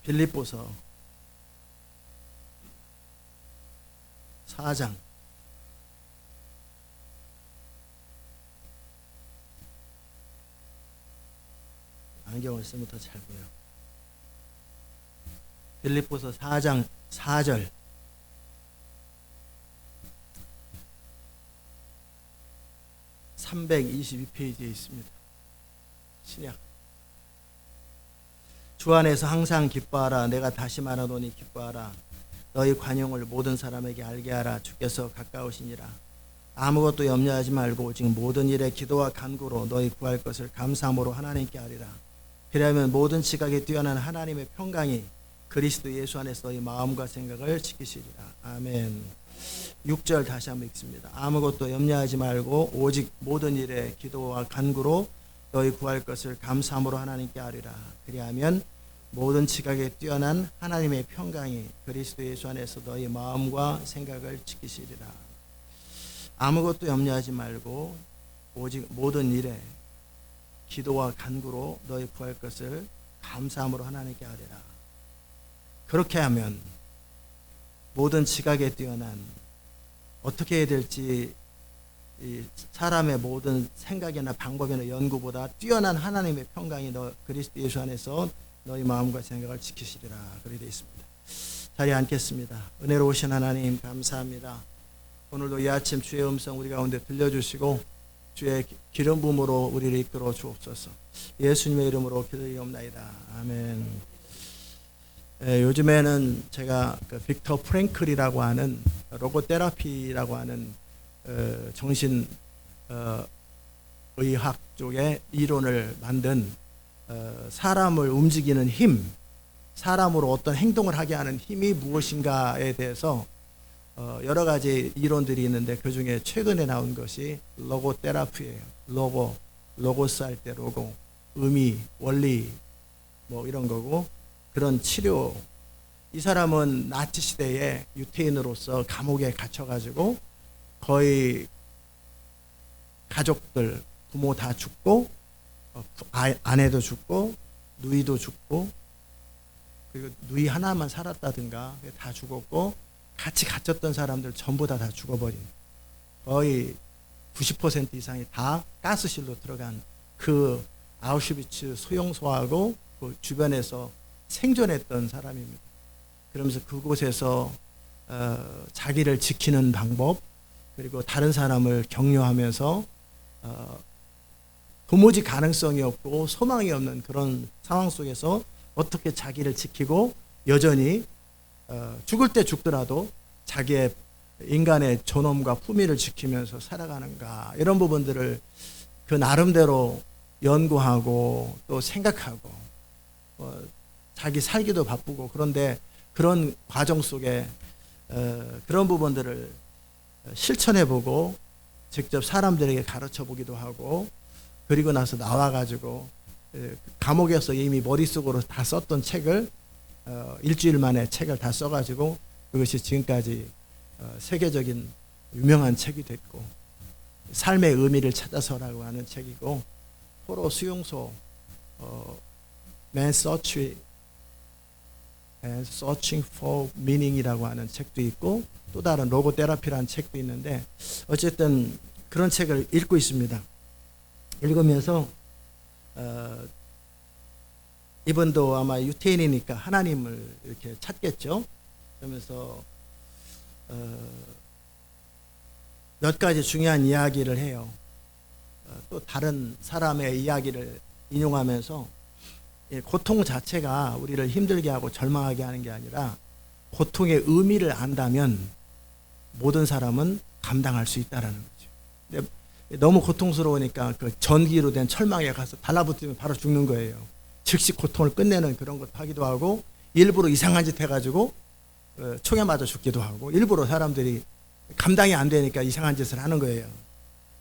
빌립보서 4장 안경을 쓰면 더 잘 보여. 빌립보서 4장 4절. (322페이지에) 있습니다. 신약. 주 안에서 항상 기뻐하라. 내가 다시 말하노니 기뻐하라. 너희 관용을 모든 사람에게 알게 하라. 주께서 가까우시니라. 아무것도 염려하지 말고 오직 모든 일에 기도와 간구로 너희 구할 것을 감사함으로 하나님께 아리라. 그리하면 모든 지각에 뛰어난 하나님의 평강이 그리스도 예수 안에서 너희 마음과 생각을 지키시리라. 아멘. 6절 다시 한번 읽습니다. 아무것도 염려하지 말고 오직 모든 일에 기도와 간구로 너희 구할 것을 감사함으로 하나님께 아리라. 그리하면 모든 지각에 뛰어난 하나님의 평강이 그리스도 예수 안에서 너희 마음과 생각을 지키시리라. 아무것도 염려하지 말고 오직 모든 일에 기도와 간구로 너희 구할 것을 감사함으로 하나님께 아뢰라. 그렇게 하면 모든 지각에 뛰어난, 어떻게 해야 될지 사람의 모든 생각이나 방법이나 연구보다 뛰어난 하나님의 평강이 그리스도 예수 안에서 너희 마음과 생각을 지키시리라. 그렇게 되어 있습니다. 자리에 앉겠습니다. 은혜로우신 하나님 감사합니다. 오늘도 이 아침 주의 음성 우리 가운데 들려주시고 주의 기름 부음으로 우리를 이끌어 주옵소서. 예수님의 이름으로 기도드리옵나이다. 아멘. 요즘에는 제가 빅터 프랭클이라고 하는 로고테라피라고 하는 정신 의학 쪽의 이론을 만든 사람을 움직이는 힘, 사람으로 어떤 행동을 하게 하는 힘이 무엇인가에 대해서 여러 가지 이론들이 있는데 그 중에 최근에 나온 것이 로고 테라피예요. 로고스 할 때 로고, 의미, 원리 뭐 이런 거고, 그런 치료. 이 사람은 나치 시대에 유태인으로서 감옥에 갇혀가지고 거의 가족들, 부모 다 죽고 아내도 죽고 누이도 죽고, 그리고 누이 하나만 살았다든가 다 죽었고, 같이 갇혔던 사람들 전부 다 죽어버린, 거의 90% 이상이 다 가스실로 들어간 그 아우슈비츠 수용소하고 그 주변에서 생존했던 사람입니다. 그러면서 그곳에서 자기를 지키는 방법, 그리고 다른 사람을 격려하면서 도무지 가능성이 없고 소망이 없는 그런 상황 속에서 어떻게 자기를 지키고 여전히 죽을 때 죽더라도 자기의 인간의 존엄과 품위를 지키면서 살아가는가, 이런 부분들을 그 나름대로 연구하고 또 생각하고 자기 살기도 바쁘고, 그런데 그런 과정 속에 그런 부분들을 실천해보고 직접 사람들에게 가르쳐보기도 하고, 그리고 나서 나와가지고 감옥에서 이미 머릿속으로 다 썼던 책을 일주일 만에 책을 다 써가지고 그것이 지금까지 세계적인 유명한 책이 됐고, 삶의 의미를 찾아서라고 하는 책이고, 포로 수용소 Man Searching for Meaning이라고 하는 책도 있고, 또 다른 로고테라피라는 책도 있는데, 어쨌든 그런 책을 읽고 있습니다. 읽으면서 이분도 아마 유태인이니까 하나님을 이렇게 찾겠죠. 그러면서 몇 가지 중요한 이야기를 해요. 또 다른 사람의 이야기를 인용하면서 고통 자체가 우리를 힘들게 하고 절망하게 하는 게 아니라 고통의 의미를 안다면 모든 사람은 감당할 수 있다라는 거죠. 근데 너무 고통스러우니까 그 전기로 된 철망에 가서 달라붙으면 바로 죽는 거예요. 즉시 고통을 끝내는 그런 것도 하기도 하고, 일부러 이상한 짓 해가지고 총에 맞아 죽기도 하고, 일부러 사람들이 감당이 안 되니까 이상한 짓을 하는 거예요.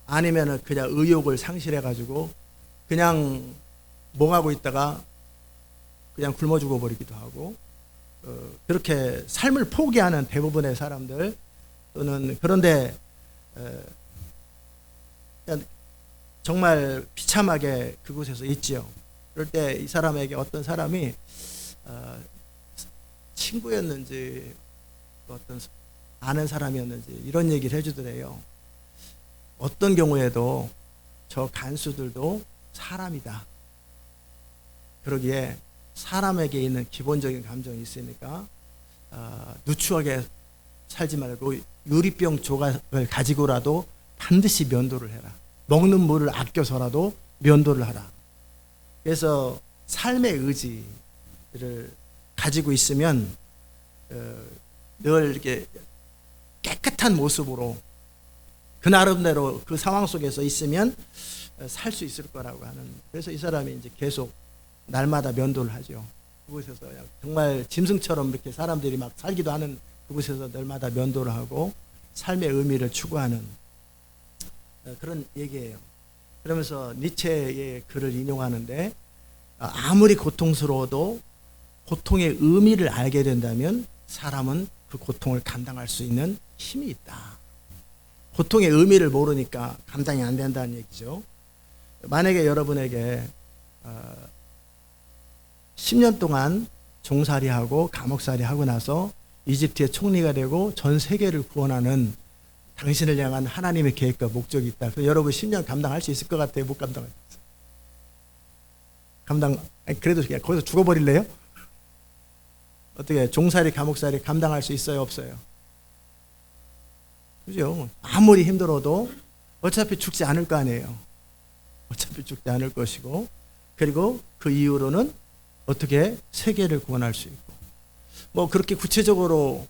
아니면은 그냥 의욕을 상실해가지고 그냥 멍하고 있다가 그냥 굶어 죽어버리기도 하고, 그렇게 삶을 포기하는 대부분의 사람들, 또는 그런데 정말 비참하게 그곳에서 있지요. 그럴 때 이 사람에게 어떤 사람이 친구였는지 어떤 아는 사람이었는지 이런 얘기를 해주더래요. 어떤 경우에도 저 간수들도 사람이다. 그러기에 사람에게 있는 기본적인 감정이 있으니까 누추하게 살지 말고 유리병 조각을 가지고라도 반드시 면도를 해라. 먹는 물을 아껴서라도 면도를 하라. 그래서 삶의 의지를 가지고 있으면 늘 이렇게 깨끗한 모습으로 그 나름대로 그 상황 속에서 있으면 살 수 있을 거라고 하는. 그래서 이 사람이 이제 계속 날마다 면도를 하죠. 그곳에서 정말 짐승처럼 이렇게 사람들이 막 살기도 하는 그곳에서 날마다 면도를 하고 삶의 의미를 추구하는 그런 얘기예요. 그러면서 니체의 글을 인용하는데 아무리 고통스러워도 고통의 의미를 알게 된다면 사람은 그 고통을 감당할 수 있는 힘이 있다. 고통의 의미를 모르니까 감당이 안 된다는 얘기죠. 만약에 여러분에게 10년 동안 종살이하고 감옥살이 하고 나서 이집트의 총리가 되고 전 세계를 구원하는 당신을 향한 하나님의 계획과 목적이 있다. 그래서 여러분 10년 감당할 수 있을 것 같아요? 못 감당할 수 있어요? 그래도 그냥 거기서 죽어버릴래요? 어떻게 종살이 감옥살이 감당할 수 있어요? 없어요? 그죠? 아무리 힘들어도 어차피 죽지 않을 거 아니에요. 어차피 죽지 않을 것이고, 그리고 그 이후로는 어떻게 세계를 구원할 수 있고, 뭐 그렇게 구체적으로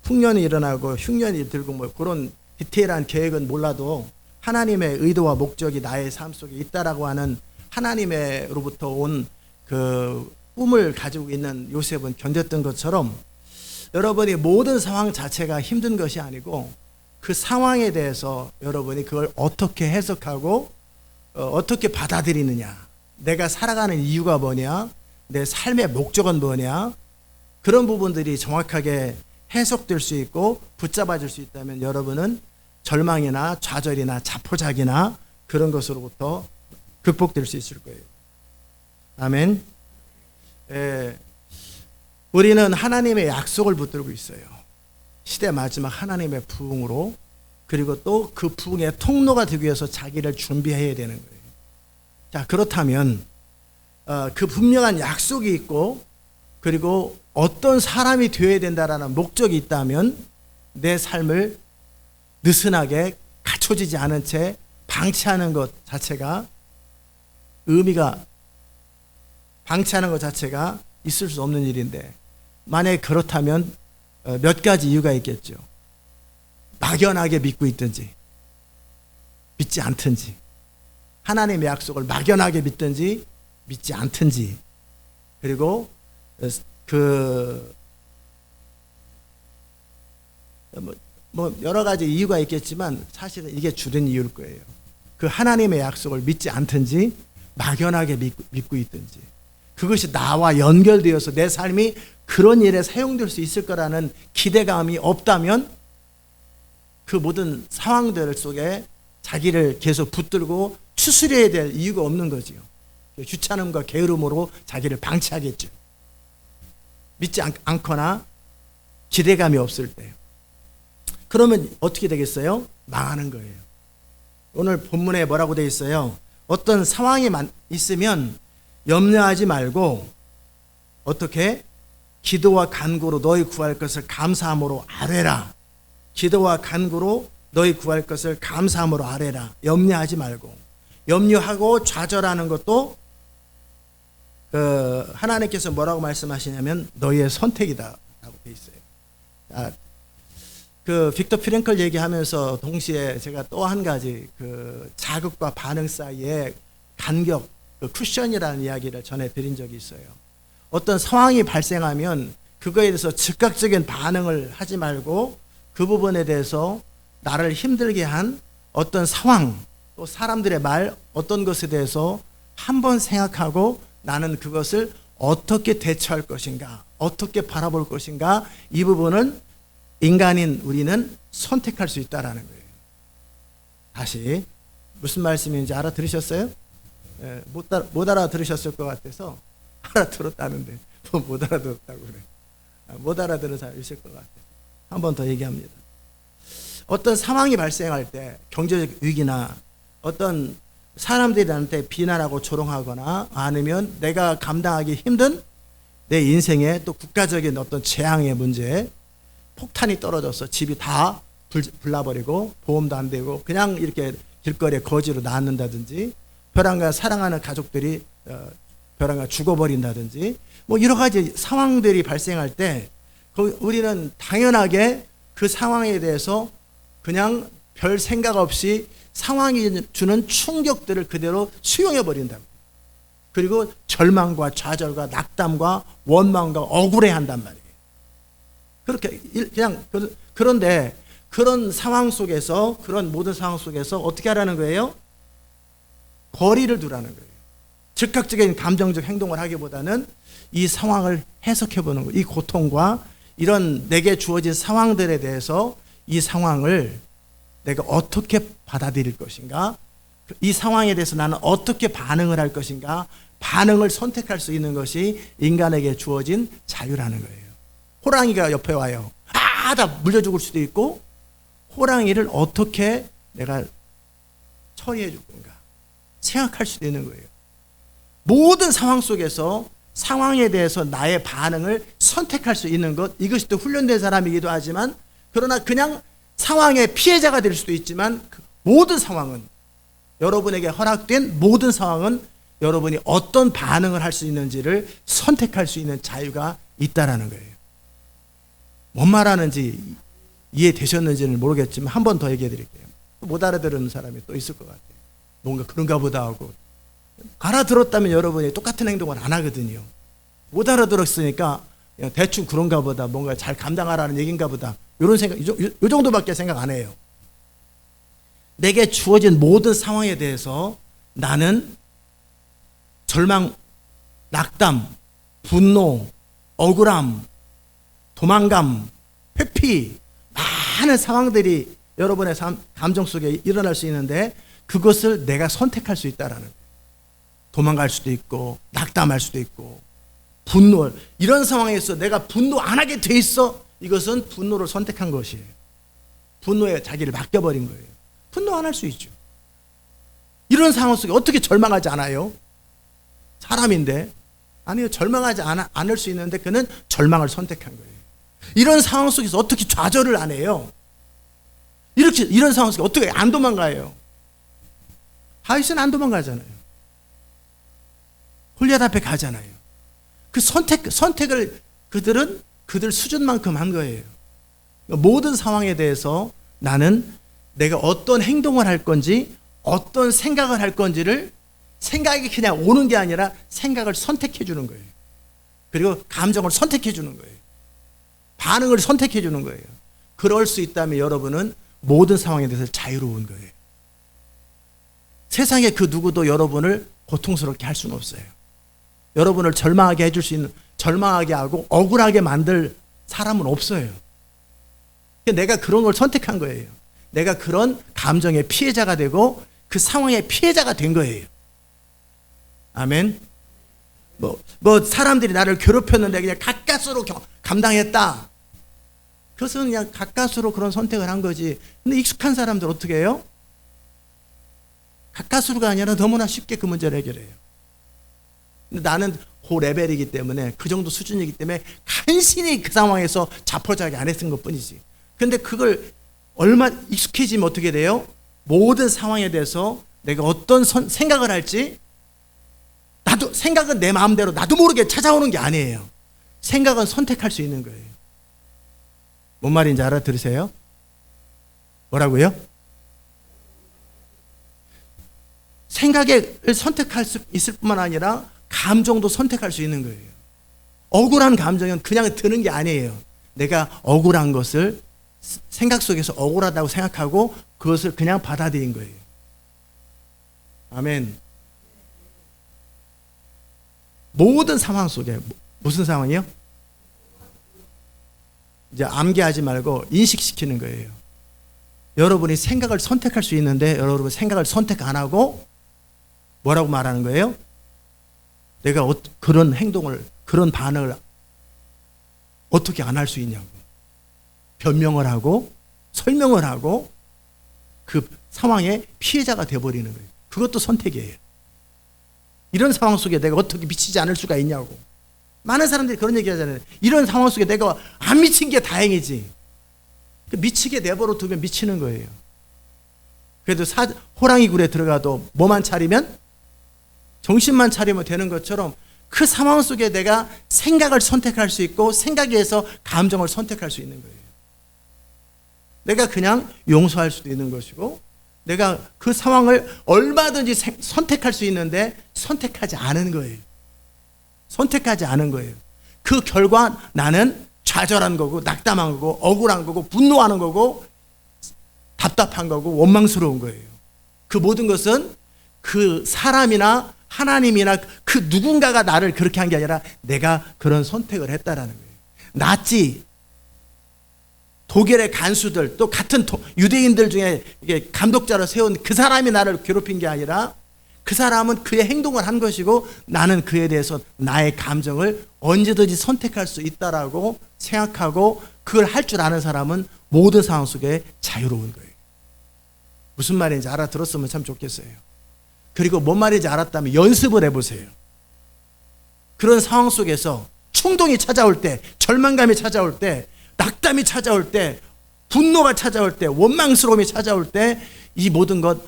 풍년이 일어나고 흉년이 들고 뭐 그런 디테일한 계획은 몰라도 하나님의 의도와 목적이 나의 삶 속에 있다라고 하는 하나님으로부터 온 그 꿈을 가지고 있는 요셉은 견뎠던 것처럼 여러분이 모든 상황 자체가 힘든 것이 아니고 그 상황에 대해서 여러분이 그걸 어떻게 해석하고 어떻게 받아들이느냐, 내가 살아가는 이유가 뭐냐, 내 삶의 목적은 뭐냐, 그런 부분들이 정확하게 해석될 수 있고 붙잡아줄 수 있다면 여러분은 절망이나 좌절이나 자포자기나 그런 것으로부터 극복될 수 있을 거예요. 아멘. 우리는 하나님의 약속을 붙들고 있어요. 시대 마지막 하나님의 부흥으로, 그리고 또 그 부흥의 통로가 되기 위해서 자기를 준비해야 되는 거예요. 자, 그렇다면 그 분명한 약속이 있고 그리고 어떤 사람이 되어야 된다라는 목적이 있다면 내 삶을 느슨하게 갖춰지지 않은 채 방치하는 것 자체가 방치하는 것 자체가 있을 수 없는 일인데, 만약에 그렇다면 몇 가지 이유가 있겠죠. 막연하게 믿고 있든지 믿지 않든지, 하나님의 약속을 막연하게 믿든지 믿지 않든지, 그리고 뭐 여러 가지 이유가 있겠지만 사실은 이게 주된 이유일 거예요. 그 하나님의 약속을 믿지 않든지 막연하게 믿고 있든지, 그것이 나와 연결되어서 내 삶이 그런 일에 사용될 수 있을 거라는 기대감이 없다면 그 모든 상황들 속에 자기를 계속 붙들고 추스려야 될 이유가 없는 거지요. 귀찮음과 게으름으로 자기를 방치하겠죠. 믿지 않거나 기대감이 없을 때. 그러면 어떻게 되겠어요? 망하는 거예요. 오늘 본문에 뭐라고 되어 있어요? 어떤 상황이 있으면 염려하지 말고 어떻게? 기도와 간구로 너희 구할 것을 감사함으로 아뢰라. 기도와 간구로 너희 구할 것을 감사함으로 아뢰라. 염려하지 말고. 염려하고 좌절하는 것도 하나님께서 뭐라고 말씀하시냐면 너희의 선택이다 라고 되어 있어요. 그 빅터 프랭클 얘기하면서 동시에 제가 또 한 가지 그 자극과 반응 사이에 간격, 그 쿠션이라는 이야기를 전해드린 적이 있어요. 어떤 상황이 발생하면 그거에 대해서 즉각적인 반응을 하지 말고 그 부분에 대해서 나를 힘들게 한 어떤 상황, 또 사람들의 말, 어떤 것에 대해서 한번 생각하고 나는 그것을 어떻게 대처할 것인가, 어떻게 바라볼 것인가, 이 부분은 인간인 우리는 선택할 수 있다라는 거예요. 다시 무슨 말씀인지 알아들으셨어요? 못 알아들으셨을 것 같아서 알아들었다는데 못 알아들었다고 그래. 못 알아들은 사람 있을 것 같아요. 한 번 더 얘기합니다. 어떤 상황이 발생할 때 경제적 위기나 어떤 사람들이 나한테 비난하고 조롱하거나 아니면 내가 감당하기 힘든 내 인생에 또 국가적인 어떤 재앙의 문제, 폭탄이 떨어져서 집이 다 불나버리고 보험도 안 되고 그냥 이렇게 길거리에 거지로 낳는다든지 벼랑과 사랑하는 가족들이 벼랑과 죽어버린다든지 뭐 여러 가지 상황들이 발생할 때 우리는 당연하게 그 상황에 대해서 그냥 별 생각 없이 상황이 주는 충격들을 그대로 수용해 버린다. 그리고 절망과 좌절과 낙담과 원망과 억울해한단 말이에요. 그렇게 그냥 그런데 그런 상황 속에서 그런 모든 상황 속에서 어떻게 하라는 거예요? 거리를 두라는 거예요. 즉각적인 감정적 행동을 하기보다는 이 상황을 해석해 보는 거예요. 이 고통과 이런 내게 주어진 상황들에 대해서 이 상황을 내가 어떻게 받아들일 것인가? 이 상황에 대해서 나는 어떻게 반응을 할 것인가? 반응을 선택할 수 있는 것이 인간에게 주어진 자유라는 거예요. 호랑이가 옆에 와요. 다 물려 죽을 수도 있고 호랑이를 어떻게 내가 처리해 줄 건가 생각할 수도 있는 거예요. 모든 상황 속에서 상황에 대해서 나의 반응을 선택할 수 있는 것, 이것이 또 훈련된 사람이기도 하지만 그러나 그냥 상황의 피해자가 될 수도 있지만 모든 상황은 여러분에게 허락된 모든 상황은 여러분이 어떤 반응을 할 수 있는지를 선택할 수 있는 자유가 있다라는 거예요. 뭔 말하는지 이해되셨는지는 모르겠지만 한 번 더 얘기해 드릴게요. 못 알아들은 사람이 또 있을 것 같아요. 뭔가 그런가 보다 하고 알아들었다면 여러분이 똑같은 행동을 안 하거든요. 못 알아들었으니까 그냥 대충 그런가 보다 뭔가 잘 감당하라는 얘기인가 보다 이런 생각, 이 정도밖에 생각 안 해요. 내게 주어진 모든 상황에 대해서 나는 절망, 낙담, 분노, 억울함, 도망감, 회피 많은 상황들이 여러분의 감정 속에 일어날 수 있는데 그것을 내가 선택할 수 있다라는 거예요. 도망갈 수도 있고 낙담할 수도 있고 분노 이런 상황에서 내가 분노 안 하게 돼 있어 이것은 분노를 선택한 것이에요. 분노에 자기를 맡겨버린 거예요. 분노 안 할 수 있죠. 이런 상황 속에 어떻게 절망하지 않아요? 사람인데 아니요 절망하지 않을 수 있는데 그는 절망을 선택한 거예요. 이런 상황 속에서 어떻게 좌절을 안 해요? 이런 상황 속에 어떻게 안 도망가요? 다윗은 안 도망가잖아요. 골리앗 앞에 가잖아요. 그 선택을 그들 수준만큼 한 거예요. 모든 상황에 대해서 나는 내가 어떤 행동을 할 건지 어떤 생각을 할 건지를 생각이 그냥 오는 게 아니라 생각을 선택해 주는 거예요. 그리고 감정을 선택해 주는 거예요. 반응을 선택해 주는 거예요. 그럴 수 있다면 여러분은 모든 상황에 대해서 자유로운 거예요. 세상에 그 누구도 여러분을 고통스럽게 할 수는 없어요. 여러분을 절망하게 해줄 수 있는, 절망하게 하고 억울하게 만들 사람은 없어요. 내가 그런 걸 선택한 거예요. 내가 그런 감정의 피해자가 되고 그 상황의 피해자가 된 거예요. 아멘. 뭐 사람들이 나를 괴롭혔는데 그냥 가까스로 감당했다. 그것은 그냥 가까스로 그런 선택을 한 거지. 근데 익숙한 사람들 어떻게 해요? 가까스로가 아니라 너무나 쉽게 그 문제를 해결해요. 근데 나는 그 레벨이기 때문에 그 정도 수준이기 때문에 간신히 그 상황에서 자포자기 안 했던 것 뿐이지. 근데 그걸 얼마 익숙해지면 어떻게 돼요? 모든 상황에 대해서 내가 어떤 생각을 할지 나도 생각은 내 마음대로 나도 모르게 찾아오는 게 아니에요. 생각은 선택할 수 있는 거예요. 뭔 말인지 알아들으세요? 뭐라고요? 생각을 선택할 수 있을 뿐만 아니라 감정도 선택할 수 있는 거예요. 억울한 감정은 그냥 드는 게 아니에요. 내가 억울한 것을 생각 속에서 억울하다고 생각하고 그것을 그냥 받아들인 거예요. 아멘. 모든 상황 속에 무슨 상황이요? 이제 암기하지 말고 인식시키는 거예요. 여러분이 생각을 선택할 수 있는데 여러분 생각을 선택 안 하고 뭐라고 말하는 거예요? 내가 그런 행동을 그런 반응을 어떻게 안 할 수 있냐고. 변명을 하고 설명을 하고 그 상황의 피해자가 되어버리는 거예요. 그것도 선택이에요. 이런 상황 속에 내가 어떻게 미치지 않을 수가 있냐고. 많은 사람들이 그런 얘기 하잖아요. 이런 상황 속에 내가 안 미친 게 다행이지. 미치게 내버려 두면 미치는 거예요. 그래도 호랑이 굴에 들어가도 뭐만 차리면, 정신만 차리면 되는 것처럼 그 상황 속에 내가 생각을 선택할 수 있고 생각에 의해서 감정을 선택할 수 있는 거예요. 내가 그냥 용서할 수도 있는 것이고 내가 그 상황을 얼마든지 선택할 수 있는데 선택하지 않은 거예요. 선택하지 않은 거예요. 그 결과 나는 좌절한 거고 낙담한 거고 억울한 거고 분노하는 거고 답답한 거고 원망스러운 거예요. 그 모든 것은 그 사람이나 하나님이나 그 누군가가 나를 그렇게 한 게 아니라 내가 그런 선택을 했다라는 거예요. 나치, 독일의 간수들, 또 같은 유대인들 중에 감독자로 세운 그 사람이 나를 괴롭힌 게 아니라 그 사람은 그의 행동을 한 것이고 나는 그에 대해서 나의 감정을 언제든지 선택할 수 있다라고 생각하고 그걸 할 줄 아는 사람은 모든 상황 속에 자유로운 거예요. 무슨 말인지 알아들었으면 참 좋겠어요. 그리고 뭔 말인지 알았다면 연습을 해보세요. 그런 상황 속에서 충동이 찾아올 때, 절망감이 찾아올 때, 낙담이 찾아올 때, 분노가 찾아올 때, 원망스러움이 찾아올 때 이 모든 것,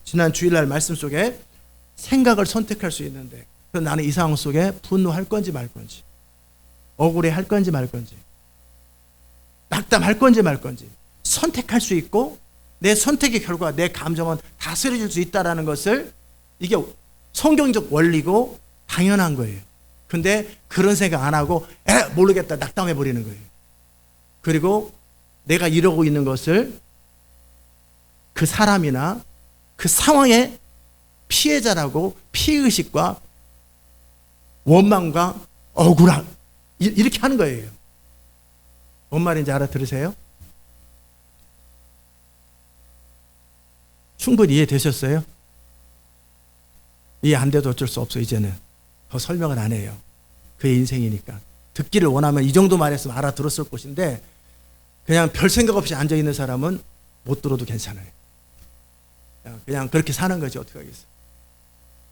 지난 주일날 말씀 속에 생각을 선택할 수 있는데 나는 이 상황 속에 분노할 건지 말 건지, 억울해할 건지 말 건지, 낙담할 건지 말 건지 선택할 수 있고 내 선택의 결과 내 감정은 다스려질 수 있다는 것을, 이게 성경적 원리고 당연한 거예요. 근데 그런 생각 안 하고 모르겠다 낙담해 버리는 거예요. 그리고 내가 이러고 있는 것을 그 사람이나 그 상황의 피해자라고 피해의식과 원망과 억울함 이렇게 하는 거예요. 뭔 말인지 알아들으세요? 충분히 이해되셨어요? 이해 안 돼도 어쩔 수 없어. 이제는 더 설명을 안 해요. 그의 인생이니까. 듣기를 원하면 이 정도 말했으면 알아들었을 것인데 그냥 별 생각 없이 앉아있는 사람은 못 들어도 괜찮아요. 그냥 그렇게 사는 거지 어떻게 하겠어.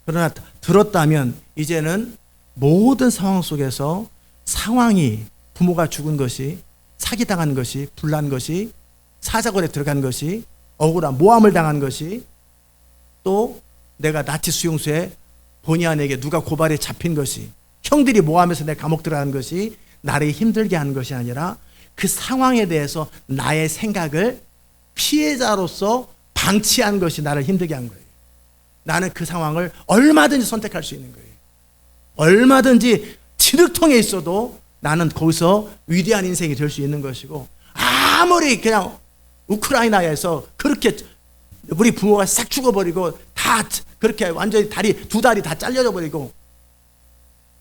그러나 들었다면 이제는 모든 상황 속에서 상황이, 부모가 죽은 것이, 사기당한 것이, 불난 것이, 사자골에 들어간 것이, 억울한 모함을 당한 것이, 또 내가 나치 수용소에 본의 아니게 누가 고발에 잡힌 것이, 형들이 모함해서 내 감옥 들어간 것이 나를 힘들게 하는 것이 아니라 그 상황에 대해서 나의 생각을 피해자로서 방치한 것이 나를 힘들게 한 거예요. 나는 그 상황을 얼마든지 선택할 수 있는 거예요. 얼마든지 진흙통에 있어도 나는 거기서 위대한 인생이 될 수 있는 것이고, 아무리 그냥 우크라이나에서 그렇게 우리 부모가 싹 죽어버리고 다 그렇게 완전히 두 다리 다 잘려져 버리고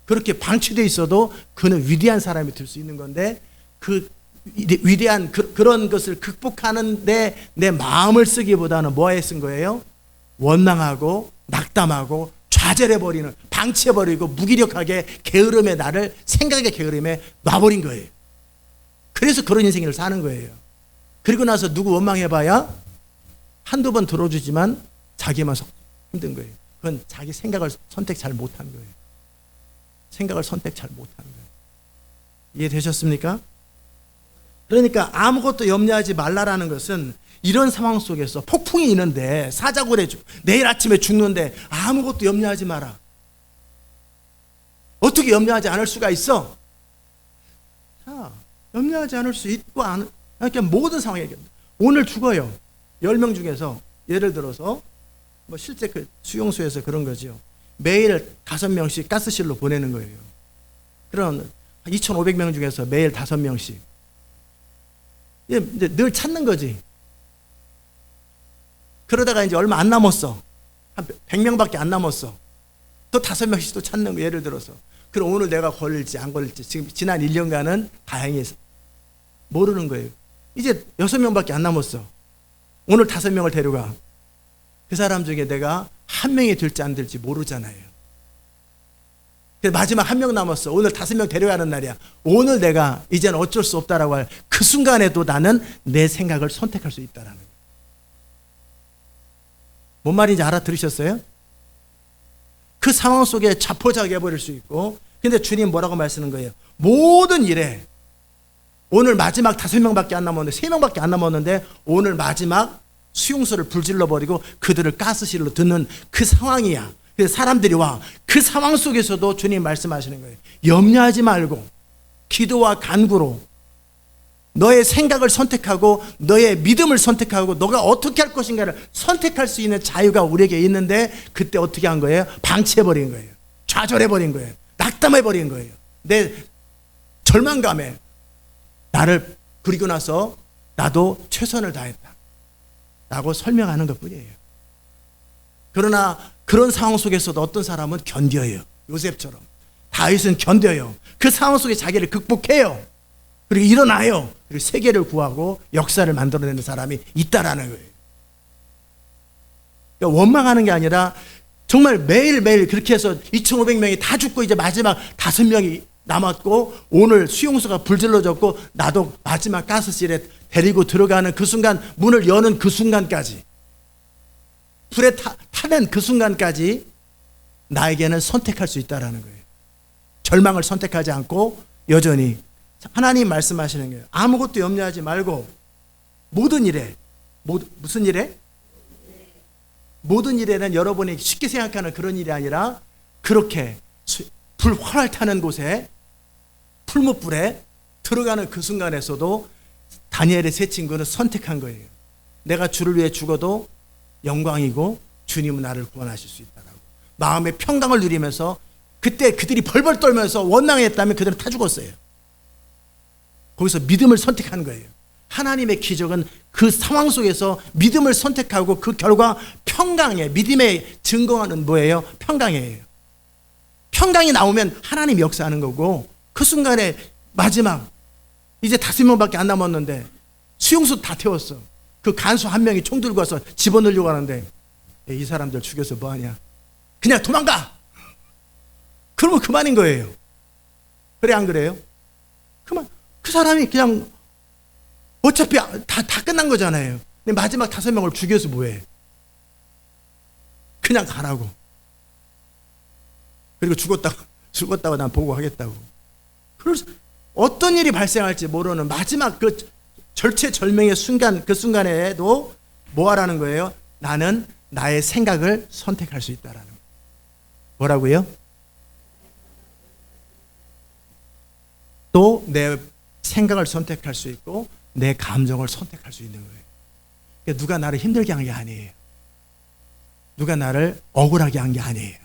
그렇게 방치되어 있어도 그는 위대한 사람이 될 수 있는 건데, 그 위대한 그런 것을 극복하는데 내 마음을 쓰기보다는 뭐에 쓴 거예요? 원망하고 낙담하고 좌절해버리는, 방치해버리고 무기력하게 게으름에 나를 생각의 게으름에 놔버린 거예요. 그래서 그런 인생을 사는 거예요. 그리고 나서 누구 원망해봐야 한두 번 들어주지만 자기만 힘든 거예요. 그건 자기 생각을 선택 잘 못한 거예요. 생각을 선택 잘 못한 거예요. 이해되셨습니까? 그러니까 아무것도 염려하지 말라라는 것은 이런 상황 속에서 폭풍이 있는데, 사자굴에 내일 아침에 죽는데 아무것도 염려하지 마라. 어떻게 염려하지 않을 수가 있어? 자, 염려하지 않을 수 있고 그러니까 모든 상황에 오늘 죽어요. 10명 중에서 예를 들어서 뭐 실제 그 수용소에서 그런 거죠. 매일 5명씩 가스실로 보내는 거예요. 그런 2,500명 중에서 매일 5명씩. 이제 늘 찾는 거지. 그러다가 이제 얼마 안 남았어. 한 100명밖에 안 남았어. 또 5명씩 또 찾는 거, 예를 들어서. 그럼 오늘 내가 걸릴지 안 걸릴지 지금 지난 1년간은 다행히 모르는 거예요. 이제 6명밖에 안 남았어. 오늘 5명을 데려가. 그 사람 중에 내가 한 명이 될지 안 될지 모르잖아요. 마지막 한 명 남았어. 오늘 5명 데려가는 날이야. 오늘 내가 이제는 어쩔 수 없다라고 할 그 순간에도 나는 내 생각을 선택할 수 있다라는 거예요. 뭔 말인지 알아들으셨어요? 그 상황 속에 자포자기해 버릴 수 있고, 근데 주님 뭐라고 말씀하는 거예요? 모든 일에 오늘 마지막 5명밖에 안 남았는데, 3명밖에 안 남았는데 오늘 마지막 수용소를 불질러 버리고 그들을 가스실로 듣는 그 상황이야. 그래서 사람들이 와. 그 상황 속에서도 주님 말씀하시는 거예요. 염려하지 말고 기도와 간구로 너의 생각을 선택하고 너의 믿음을 선택하고 너가 어떻게 할 것인가를 선택할 수 있는 자유가 우리에게 있는데, 그때 어떻게 한 거예요? 방치해버린 거예요. 좌절해버린 거예요. 낙담해버린 거예요. 내 절망감에 나를 부리고 나서 나도 최선을 다했다 라고 설명하는 것 뿐이에요. 그러나 그런 상황 속에서도 어떤 사람은 견뎌요. 요셉처럼 다윗은 견뎌요. 그 상황 속에 자기를 극복해요. 그리고 일어나요. 그리고 세계를 구하고 역사를 만들어내는 사람이 있다라는 거예요. 그러니까 원망하는 게 아니라 정말 매일매일 그렇게 해서 2,500명이 다 죽고 이제 마지막 5명이 남았고 오늘 수용소가 불질러졌고 나도 마지막 가스실에 데리고 들어가는 그 순간, 문을 여는 그 순간까지, 불에 타는 그 순간까지 나에게는 선택할 수 있다는 거예요. 절망을 선택하지 않고 여전히 하나님 말씀하시는 거예요. 아무것도 염려하지 말고 모든 일에, 무슨 일에? 모든 일에는 여러분이 쉽게 생각하는 그런 일이 아니라 그렇게 불 활활 타는 곳에 풀무불에 들어가는 그 순간에서도 다니엘의 세 친구는 선택한 거예요. 내가 주를 위해 죽어도 영광이고 주님은 나를 구원하실 수 있다라고 마음의 평강을 누리면서, 그때 그들이 벌벌 떨면서 원망했다면 그들은 다 죽었어요. 거기서 믿음을 선택한 거예요. 하나님의 기적은 그 상황 속에서 믿음을 선택하고 그 결과 평강에, 믿음의 증거하는 뭐예요? 평강이에요. 평강이 나오면 하나님이 역사하는 거고, 그 순간에 마지막 이제 5명밖에 안 남았는데 수용소 다 태웠어. 그 간수 한 명이 총 들고 와서 집어넣으려고 하는데, 이 사람들 죽여서 뭐하냐, 그냥 도망가, 그러면 그만인 거예요. 그래 안 그래요? 그만. 그 사람이 그냥 어차피 다 끝난 거잖아요. 근데 마지막 5명을 죽여서 뭐해? 그냥 가라고. 그리고 죽었다고 난 보고하겠다고. 그래서 어떤 일이 발생할지 모르는 마지막 그 절체절명의 순간, 그 순간에도 뭐 하라는 거예요? 나는 나의 생각을 선택할 수 있다라는 거예요. 뭐라고요? 또 내 생각을 선택할 수 있고 내 감정을 선택할 수 있는 거예요. 그러니까 누가 나를 힘들게 한 게 아니에요. 누가 나를 억울하게 한 게 아니에요.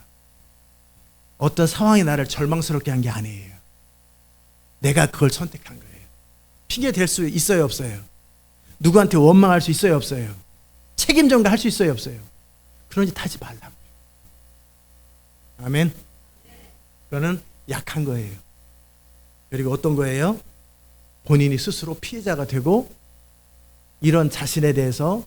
어떤 상황이 나를 절망스럽게 한 게 아니에요. 내가 그걸 선택한 거예요. 핑계 댈 수 있어요, 없어요? 누구한테 원망할 수 있어요, 없어요? 책임 전가할 수 있어요, 없어요? 그런 짓 하지 말라고. 아멘. 그거는 약한 거예요. 그리고 어떤 거예요? 본인이 스스로 피해자가 되고 이런 자신에 대해서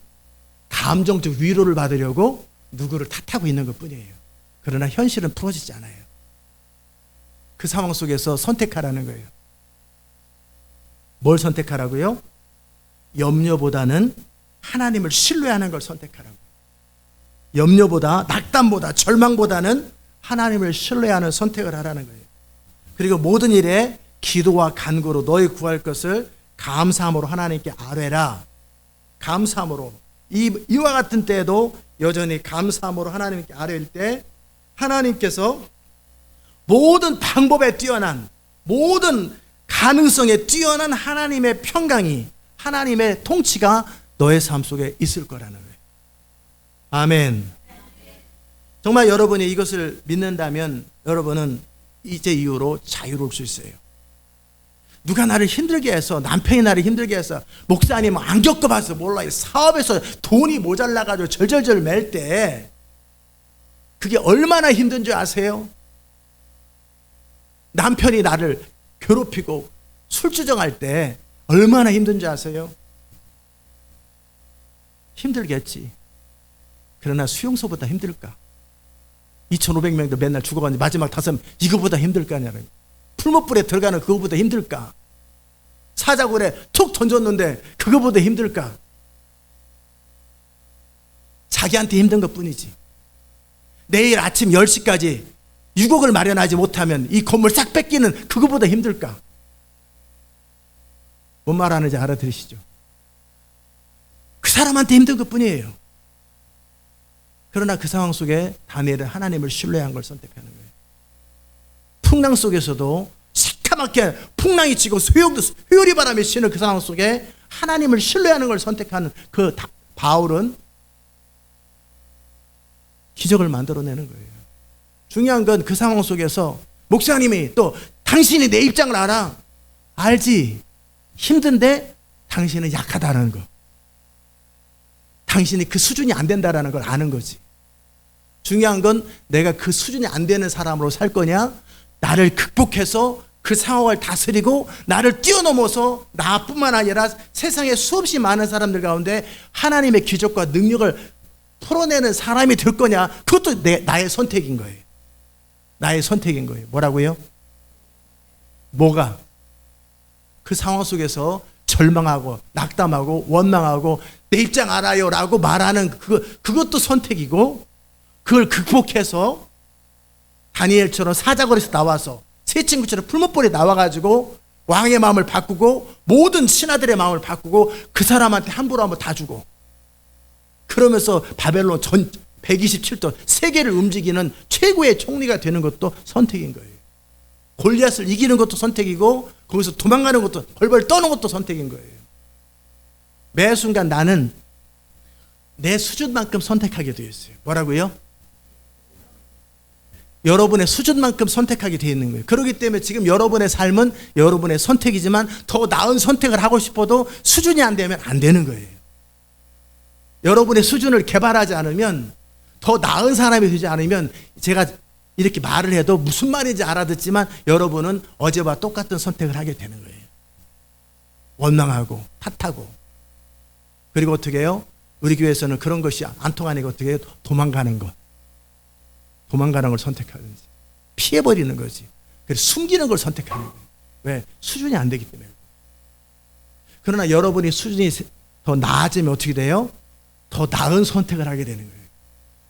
감정적 위로를 받으려고 누구를 탓하고 있는 것 뿐이에요. 그러나 현실은 풀어지지 않아요. 그 상황 속에서 선택하라는 거예요. 뭘 선택하라고요? 염려보다는 하나님을 신뢰하는 걸 선택하라고. 염려보다, 낙담보다, 절망보다는 하나님을 신뢰하는 선택을 하라는 거예요. 그리고 모든 일에 기도와 간구로 너희 구할 것을 감사함으로 하나님께 아뢰라. 감사함으로. 이와 같은 때에도 여전히 감사함으로 하나님께 아뢰일 때 하나님께서 모든 방법에 뛰어난, 모든 가능성에 뛰어난 하나님의 평강이, 하나님의 통치가 너의 삶 속에 있을 거라는 거예요. 아멘. 정말 여러분이 이것을 믿는다면 여러분은 이제 이후로 자유로울 수 있어요. 누가 나를 힘들게 해서, 남편이 나를 힘들게 해서, 목사님 안 겪어봐서 몰라, 사업에서 돈이 모자라가지고 절절절 맬 때 그게 얼마나 힘든 줄 아세요? 남편이 나를 괴롭히고 술주정할 때 얼마나 힘든 줄 아세요? 힘들겠지. 그러나 수용소보다 힘들까? 2,500명도 맨날 죽어가는데 마지막 5명 이거보다 힘들까냐는. 풀무불에 들어가는 그거보다 힘들까? 사자굴에 툭 던졌는데 그거보다 힘들까? 자기한테 힘든 것뿐이지. 내일 아침 10시까지 6억을 마련하지 못하면 이 건물 싹 뺏기는 그거보다 힘들까? 뭔 말하는지 알아들으시죠? 그 사람한테 힘든 것뿐이에요. 그러나 그 상황 속에 다니엘은 하나님을 신뢰한 걸 선택하는 거예요. 풍랑 속에서도 새카맣게 풍랑이 치고 회오리 바람이 치는 그 상황 속에 하나님을 신뢰하는 걸 선택하는 그 바울은 기적을 만들어내는 거예요. 중요한 건 그 상황 속에서 목사님이 또 당신이 내 입장을 알아. 알지. 힘든데 당신은 약하다는 거. 당신이 그 수준이 안 된다는 걸 아는 거지. 중요한 건 내가 그 수준이 안 되는 사람으로 살 거냐, 나를 극복해서 그 상황을 다스리고 나를 뛰어넘어서 나뿐만 아니라 세상에 수없이 많은 사람들 가운데 하나님의 기적과 능력을 풀어내는 사람이 될 거냐, 그것도 나의 선택인 거예요. 나의 선택인 거예요. 뭐라고요? 뭐가? 그 상황 속에서 절망하고 낙담하고 원망하고 내 입장 알아요 라고 말하는 그것도 선택이고, 그걸 극복해서 다니엘처럼 사자굴에서 나와서 새 친구처럼 풀무불에 나와가지고 왕의 마음을 바꾸고 모든 신하들의 마음을 바꾸고 그 사람한테 함부로 하면 다 주고, 그러면서 바벨론 전 127도 세계를 움직이는 최고의 총리가 되는 것도 선택인 거예요. 골리앗을 이기는 것도 선택이고 거기서 도망가는 것도, 벌벌 떠는 것도 선택인 거예요. 매 순간 나는 내 수준만큼 선택하게 되어 있어요. 뭐라고요? 여러분의 수준만큼 선택하게 되어 있는 거예요. 그렇기 때문에 지금 여러분의 삶은 여러분의 선택이지만 더 나은 선택을 하고 싶어도 수준이 안 되면 안 되는 거예요. 여러분의 수준을 개발하지 않으면, 더 나은 사람이 되지 않으면, 제가 이렇게 말을 해도 무슨 말인지 알아듣지만 여러분은 어제와 똑같은 선택을 하게 되는 거예요. 원망하고 탓하고. 그리고 어떻게 해요? 우리 교회에서는 그런 것이 안 통하니까 어떻게 해요? 도망가는 것. 도망가는 걸 선택하든지 피해버리는 거지. 그래서 숨기는 걸 선택하는 거예요. 왜? 수준이 안 되기 때문에. 그러나 여러분이 수준이 더 나아지면 어떻게 돼요? 더 나은 선택을 하게 되는 거예요.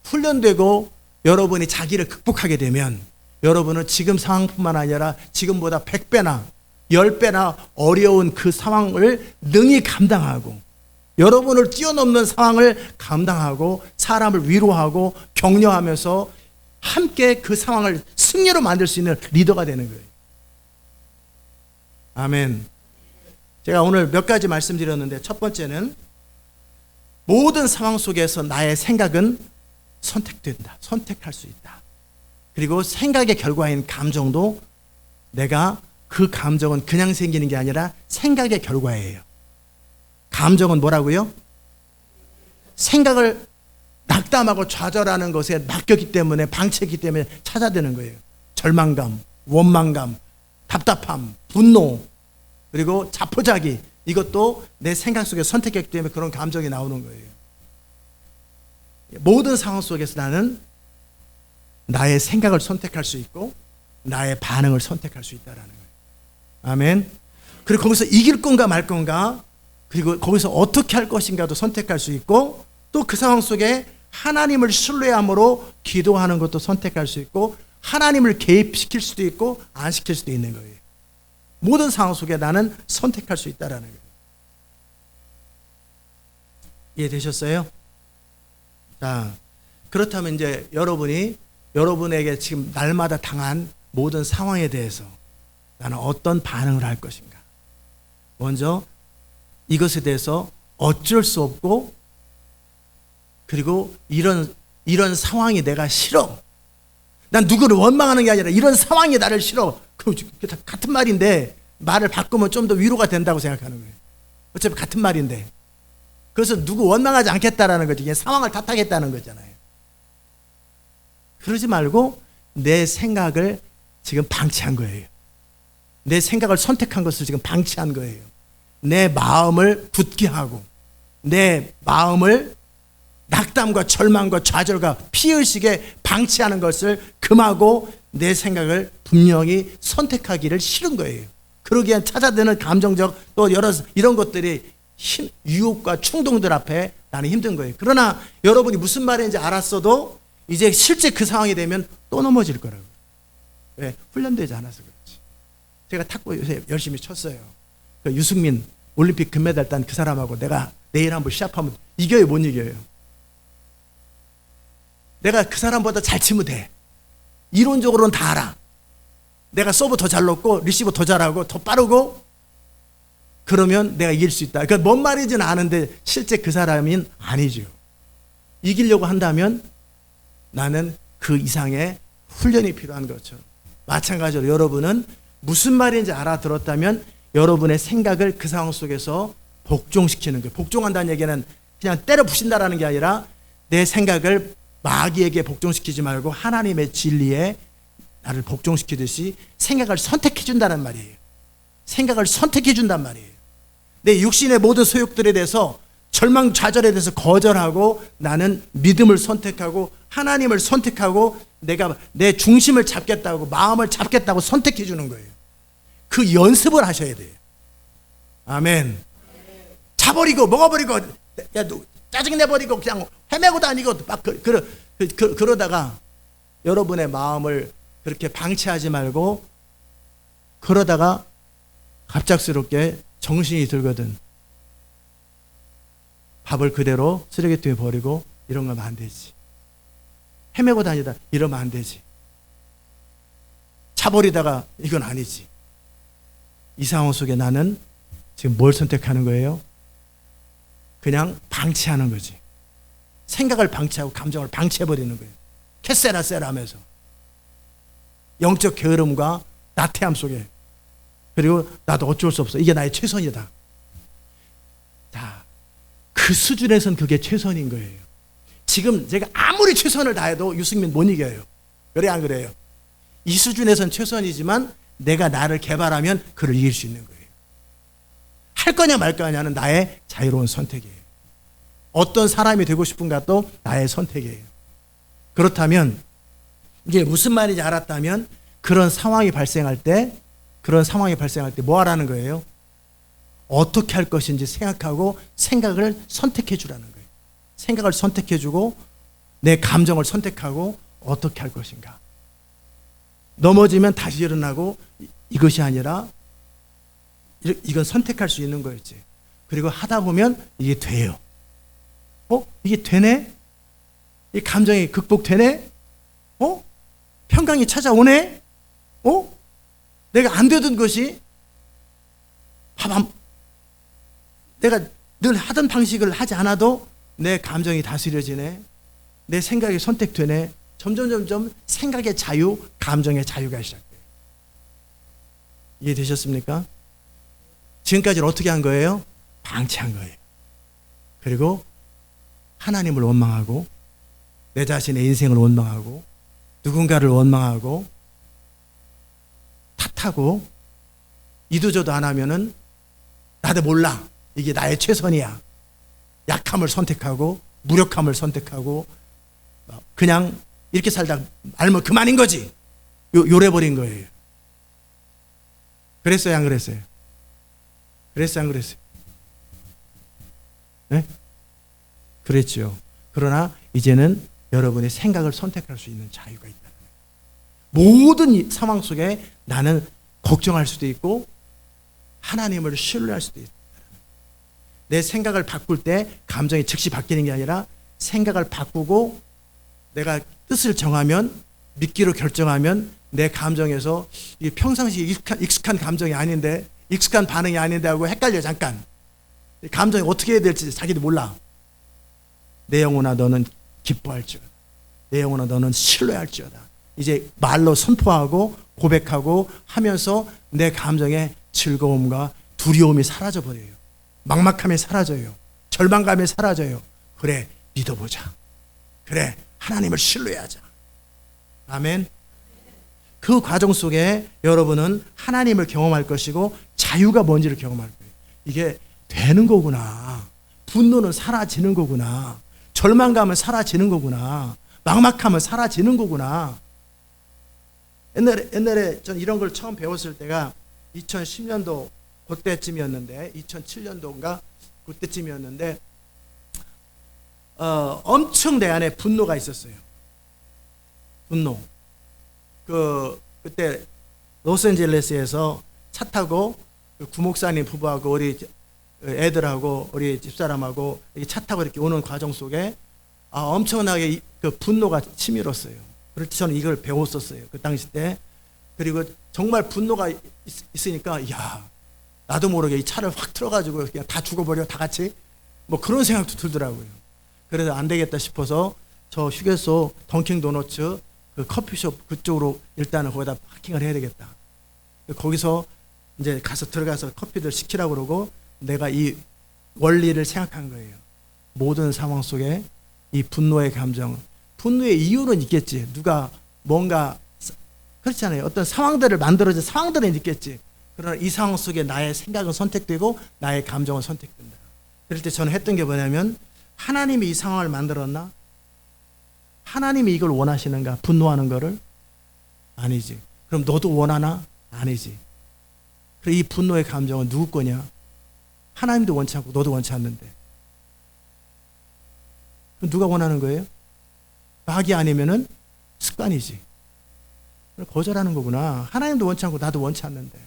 훈련되고 여러분이 자기를 극복하게 되면 여러분은 지금 상황뿐만 아니라 지금보다 100배나 10배나 어려운 그 상황을 능히 감당하고, 여러분을 뛰어넘는 상황을 감당하고 사람을 위로하고 격려하면서 함께 그 상황을 승리로 만들 수 있는 리더가 되는 거예요. 아멘. 제가 오늘 몇 가지 말씀드렸는데, 첫 번째는 모든 상황 속에서 나의 생각은 선택된다. 선택할 수 있다. 그리고 생각의 결과인 감정도, 내가 그 감정은 그냥 생기는 게 아니라 생각의 결과예요. 감정은 뭐라고요? 생각을 낙담하고 좌절하는 것에 맡겼기 때문에, 방치했기 때문에 찾아드는 거예요. 절망감, 원망감, 답답함, 분노, 그리고 자포자기, 이것도 내 생각 속에 선택했기 때문에 그런 감정이 나오는 거예요. 모든 상황 속에서 나는 나의 생각을 선택할 수 있고 나의 반응을 선택할 수 있다는 거예요. 아멘. 그리고 거기서 이길 건가 말 건가, 그리고 거기서 어떻게 할 것인가도 선택할 수 있고, 또 그 상황 속에 하나님을 신뢰함으로 기도하는 것도 선택할 수 있고, 하나님을 개입시킬 수도 있고 안 시킬 수도 있는 거예요. 모든 상황 속에 나는 선택할 수 있다는 거예요. 이해되셨어요? 자, 그렇다면 이제 여러분에게 지금 날마다 당한 모든 상황에 대해서 나는 어떤 반응을 할 것인가? 먼저 이것에 대해서 어쩔 수 없고, 그리고 이런 상황이 내가 싫어. 난 누구를 원망하는 게 아니라 이런 상황이 나를 싫어. 그 같은 말인데 말을 바꾸면 좀 더 위로가 된다고 생각하는 거예요. 어차피 같은 말인데. 그래서 누구 원망하지 않겠다라는 거지. 그냥 상황을 탓하겠다는 거잖아요. 그러지 말고 내 생각을 지금 방치한 거예요. 내 생각을 선택한 것을 지금 방치한 거예요. 내 마음을 굳게 하고, 내 마음을 낙담과 절망과 좌절과 피의식에 방치하는 것을 금하고 내 생각을 분명히 선택하기를 싫은 거예요. 그러기엔 찾아드는 감정적 또 여러 이런 것들이 유혹과 충동들 앞에 나는 힘든 거예요. 그러나 여러분이 무슨 말인지 알았어도 이제 실제 그 상황이 되면 또 넘어질 거라고요. 왜? 훈련되지 않아서 그렇지. 제가 탁구 요새 열심히 쳤어요. 그 유승민 올림픽 금메달 딴 그 사람하고 내가 내일 한번 시합하면 이겨요, 못 이겨요? 내가 그 사람보다 잘 치면 돼. 이론적으로는 다 알아. 내가 서브 더 잘 넣고 리시브 더 잘하고 더 빠르고 그러면 내가 이길 수 있다. 그러니까 뭔 말인지는 아는데 실제 그 사람은 아니죠. 이기려고 한다면 나는 그 이상의 훈련이 필요한 것처럼 마찬가지로 여러분은 무슨 말인지 알아들었다면 여러분의 생각을 그 상황 속에서 복종시키는 거예요. 복종한다는 얘기는 그냥 때려 부신다라는 게 아니라 내 생각을 마귀에게 복종시키지 말고 하나님의 진리에 나를 복종시키듯이 생각을 선택해 준다는 말이에요. 생각을 선택해 준단 말이에요. 내 육신의 모든 소욕들에 대해서 절망좌절에 대해서 거절하고 나는 믿음을 선택하고 하나님을 선택하고 내가 내 중심을 잡겠다고 마음을 잡겠다고 선택해 주는 거예요. 그 연습을 하셔야 돼요. 아멘. 자버리고 먹어버리고 야, 짜증내버리고 그냥 헤매고 다니고 막 그러다가 여러분의 마음을 그렇게 방치하지 말고 그러다가 갑작스럽게 정신이 들거든. 밥을 그대로 쓰레기통에 버리고 이런 거 하면 안 되지. 헤매고 다니다 이러면 안 되지. 차버리다가 이건 아니지. 이 상황 속에 나는 지금 뭘 선택하는 거예요? 그냥 방치하는 거지. 생각을 방치하고 감정을 방치해버리는 거예요. 캐세라세라 하면서. 영적 게으름과 나태함 속에. 그리고 나도 어쩔 수 없어. 이게 나의 최선이다. 자, 그 수준에선 그게 최선인 거예요. 지금 제가 아무리 최선을 다해도 유승민 못 이겨요. 그래 안 그래요? 이 수준에선 최선이지만 내가 나를 개발하면 그를 이길 수 있는 거예요. 할 거냐 말 거냐는 나의 자유로운 선택이에요. 어떤 사람이 되고 싶은가도 나의 선택이에요. 그렇다면 이게 무슨 말인지 알았다면 그런 상황이 발생할 때 뭐 하라는 거예요? 어떻게 할 것인지 생각하고 생각을 선택해 주라는 거예요. 생각을 선택해 주고 내 감정을 선택하고 어떻게 할 것인가. 넘어지면 다시 일어나고 이것이 아니라 이건 선택할 수 있는 거였지. 그리고 하다 보면 이게 돼요. 이게 되네? 이 감정이 극복되네? 평강이 찾아오네? 내가 안 되던 것이 내가 늘 하던 방식을 하지 않아도 내 감정이 다스려지네. 내 생각이 선택되네. 점점 생각의 자유, 감정의 자유가 시작돼요. 이해되셨습니까? 지금까지는 어떻게 한 거예요? 방치한 거예요. 그리고 하나님을 원망하고 내 자신의 인생을 원망하고 누군가를 원망하고 탓하고 이도저도 안 하면은 나도 몰라. 이게 나의 최선이야. 약함을 선택하고 무력함을 선택하고 그냥 이렇게 살다 알면 그만인 거지. 요래버린 거예요. 그랬어요, 안 그랬어요? 그랬어요, 안 그랬어요? 네? 그랬죠. 그러나 이제는 여러분의 생각을 선택할 수 있는 자유가 있다는 거예요. 모든 상황 속에 나는 걱정할 수도 있고 하나님을 신뢰할 수도 있다. 내 생각을 바꿀 때 감정이 즉시 바뀌는 게 아니라 생각을 바꾸고 내가 뜻을 정하면 믿기로 결정하면 내 감정에서 평상시 익숙한 감정이 아닌데 익숙한 반응이 아닌데 하고 헷갈려 잠깐. 감정이 어떻게 해야 될지 자기도 몰라. 내 영혼아 너는 기뻐할지어다. 내 영혼아 너는 신뢰할지어다. 이제 말로 선포하고 고백하고 하면서 내 감정의 즐거움과 두려움이 사라져버려요. 막막함이 사라져요. 절망감이 사라져요. 그래 믿어보자. 그래 하나님을 신뢰하자. 아멘. 그 과정 속에 여러분은 하나님을 경험할 것이고 자유가 뭔지를 경험할 거예요. 이게 되는 거구나. 분노는 사라지는 거구나. 절망감은 사라지는 거구나. 막막하면 사라지는 거구나. 옛날에 전 이런 걸 처음 배웠을 때가 2010년도 그때쯤이었는데, 2007년도인가 그때쯤이었는데, 엄청 내 안에 분노가 있었어요. 분노. 그때 로스앤젤레스에서 차 타고 그 구목사님 부부하고 우리 애들하고 우리 집사람하고 이렇게 차 타고 이렇게 오는 과정 속에 엄청나게 그 분노가 치밀었어요. 그럴 때 저는 이걸 배웠었어요. 그 당시 때. 그리고 정말 분노가 있으니까, 야, 나도 모르게 이 차를 확 틀어가지고 그냥 다 죽어버려, 다 같이. 뭐 그런 생각도 들더라고요. 그래서 안 되겠다 싶어서 저 휴게소 던킹 도너츠 그 커피숍 그쪽으로 일단은 거기다 파킹을 해야 되겠다. 거기서 이제 가서 들어가서 커피들 시키라고 그러고, 내가 이 원리를 생각한 거예요. 모든 상황 속에 이 분노의 감정, 분노의 이유는 있겠지. 누가 뭔가 그렇잖아요. 어떤 상황들을 만들어진 상황들은 있겠지. 그러나 이 상황 속에 나의 생각은 선택되고 나의 감정은 선택된다. 그럴 때 저는 했던 게 뭐냐면, 하나님이 이 상황을 만들었나? 하나님이 이걸 원하시는가? 분노하는 거를? 아니지. 그럼 너도 원하나? 아니지. 그럼 이 분노의 감정은 누구 거냐? 하나님도 원치 않고 너도 원치 않는데. 그럼 누가 원하는 거예요? 마귀 아니면은 습관이지. 거절하는 거구나. 하나님도 원치 않고 나도 원치 않는데.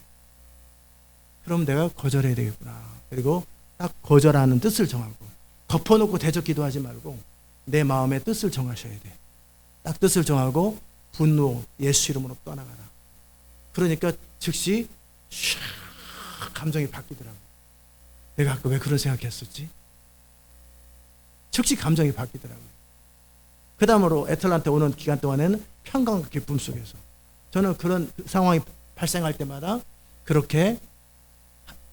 그럼 내가 거절해야 되겠구나. 그리고 딱 거절하는 뜻을 정하고, 덮어놓고 대적 기도하지 말고 내 마음의 뜻을 정하셔야 돼. 딱 뜻을 정하고 분노 예수 이름으로 떠나가라. 그러니까 즉시 샥 감정이 바뀌더라고. 내가 아까 왜 그런 생각했었지? 즉시 감정이 바뀌더라고요. 그 다음으로 애틀란타 오는 기간 동안에는 평강과 기쁨 속에서 저는 그런 상황이 발생할 때마다 그렇게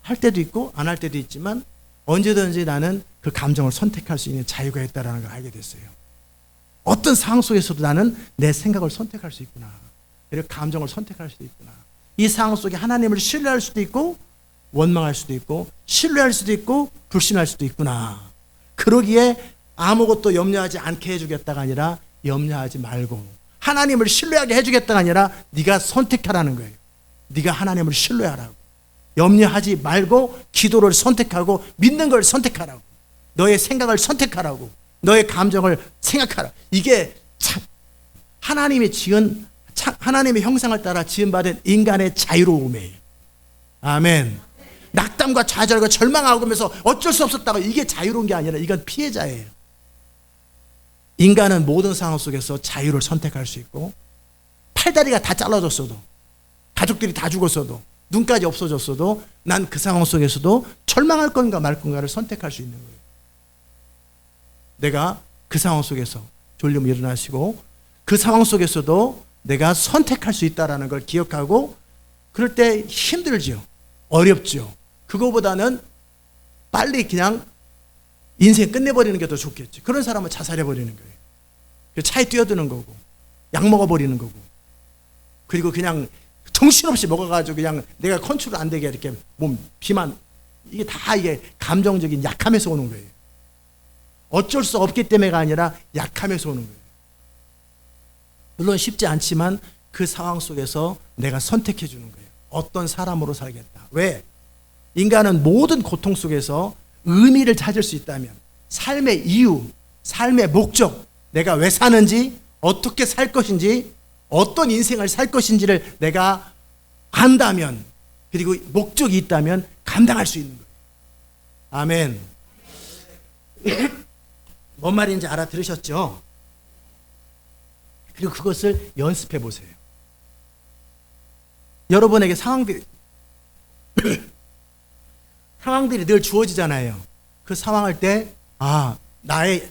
할 때도 있고 안 할 때도 있지만, 언제든지 나는 그 감정을 선택할 수 있는 자유가 있다는 걸 알게 됐어요. 어떤 상황 속에서도 나는 내 생각을 선택할 수 있구나. 그리고 감정을 선택할 수도 있구나. 이 상황 속에 하나님을 신뢰할 수도 있고 원망할 수도 있고, 신뢰할 수도 있고 불신할 수도 있구나. 그러기에 아무것도 염려하지 않게 해주겠다가 아니라 염려하지 말고 하나님을 신뢰하게 해주겠다가 아니라 네가 선택하라는 거예요. 네가 하나님을 신뢰하라고. 염려하지 말고 기도를 선택하고 믿는 걸 선택하라고. 너의 생각을 선택하라고. 너의 감정을 생각하라. 이게 참 하나님의 지은, 하나님의 형상을 따라 지음받은 인간의 자유로움이에요. 아멘. 낙담과 좌절과 절망하고 면서 어쩔 수 없었다고, 이게 자유로운 게 아니라 이건 피해자예요. 인간은 모든 상황 속에서 자유를 선택할 수 있고, 팔다리가 다 잘라졌어도, 가족들이 다 죽었어도, 눈까지 없어졌어도 난 그 상황 속에서도 절망할 건가 말 건가를 선택할 수 있는 거예요. 내가 그 상황 속에서 졸리면 일어나시고, 그 상황 속에서도 내가 선택할 수 있다는 걸 기억하고, 그럴 때 힘들죠. 어렵죠. 그거보다는 빨리 그냥 인생 끝내버리는 게 더 좋겠지. 그런 사람은 자살해버리는 거예요. 차에 뛰어드는 거고, 약 먹어버리는 거고, 그리고 그냥 정신없이 먹어가지고 그냥 내가 컨트롤 안 되게 이렇게 몸 비만, 이게 다 이게 감정적인 약함에서 오는 거예요. 어쩔 수 없기 때문에가 아니라 약함에서 오는 거예요. 물론 쉽지 않지만 그 상황 속에서 내가 선택해 주는 거예요. 어떤 사람으로 살겠다. 왜? 인간은 모든 고통 속에서 의미를 찾을 수 있다면, 삶의 이유, 삶의 목적, 내가 왜 사는지, 어떻게 살 것인지, 어떤 인생을 살 것인지를 내가 안다면, 그리고 목적이 있다면 감당할 수 있는 거예요. 아멘. 뭔 말인지 알아들으셨죠? 그리고 그것을 연습해 보세요. 여러분에게 상황들이 늘 주어지잖아요. 그 상황할 때, 나의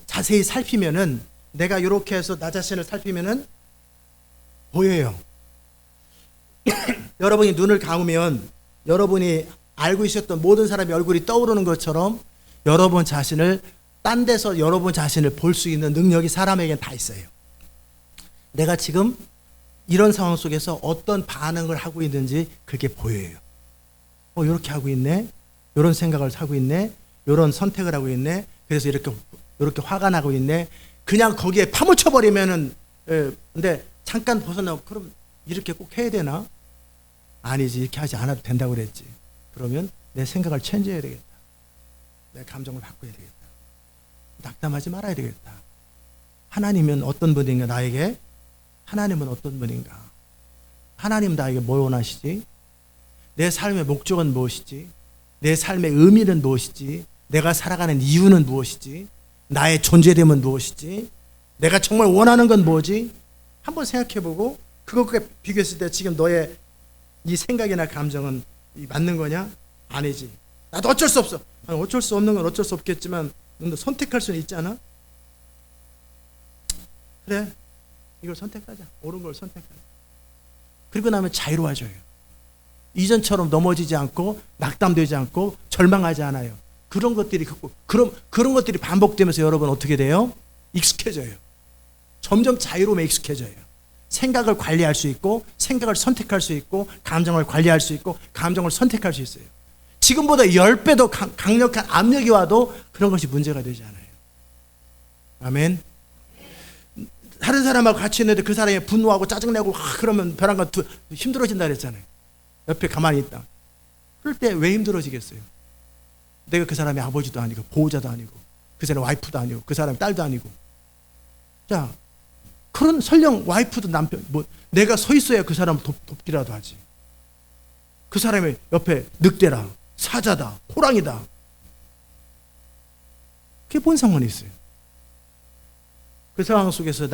자세히 살피면은, 내가 이렇게 해서 나 자신을 살피면은 보여요. 여러분이 눈을 감으면 여러분이 알고 있었던 모든 사람의 얼굴이 떠오르는 것처럼 여러분 자신을, 딴 데서 여러분 자신을 볼 수 있는 능력이 사람에게는 다 있어요. 내가 지금 이런 상황 속에서 어떤 반응을 하고 있는지 그게 보여요. 이렇게 하고 있네, 이런 생각을 하고 있네, 이런 선택을 하고 있네, 그래서 이렇게 화가 나고 있네. 그냥 거기에 파묻혀 버리면은, 근데 잠깐 벗어나고, 그럼 이렇게 꼭 해야 되나? 아니지, 이렇게 하지 않아도 된다고 그랬지. 그러면 내 생각을 체인지해야 되겠다. 내 감정을 바꿔야 되겠다. 낙담하지 말아야 되겠다. 하나님은 어떤 분인가, 나에게? 하나님은 어떤 분인가? 하나님 나에게 뭘 원하시지? 내 삶의 목적은 무엇이지? 내 삶의 의미는 무엇이지? 내가 살아가는 이유는 무엇이지? 나의 존재됨은 무엇이지? 내가 정말 원하는 건 뭐지? 한번 생각해보고 그것과 비교했을 때 지금 너의 이 생각이나 감정은 맞는 거냐? 아니지. 나도 어쩔 수 없어. 어쩔 수 없는 건 어쩔 수 없겠지만 너 선택할 수는 있잖아. 그래, 이걸 선택하자. 옳은 걸 선택하자. 그리고 나면 자유로워져요. 이전처럼 넘어지지 않고 낙담되지 않고 절망하지 않아요. 그런 것들이 그런 것들이 반복되면서 여러분 어떻게 돼요? 익숙해져요. 점점 자유로움에 익숙해져요. 생각을 관리할 수 있고, 생각을 선택할 수 있고, 감정을 관리할 수 있고, 감정을 선택할 수 있어요. 지금보다 10배 더 강력한 압력이 와도 그런 것이 문제가 되지 않아요. 아멘. 다른 사람하고 같이 있는데 그 사람이 분노하고 짜증내고 그러면 벼랑간 힘들어진다 그랬잖아요. 옆에 가만히 있다. 그럴 때 왜 힘들어지겠어요? 내가 그 사람의 아버지도 아니고 보호자도 아니고 그 사람의 와이프도 아니고 그 사람의 딸도 아니고. 자, 그런 설령 와이프도 남편, 내가 서 있어야 그 사람을 돕기라도 하지. 그 사람의 옆에 늑대라, 사자다, 호랑이다. 그게 뭔 상관이 있어요? 그 상황 속에서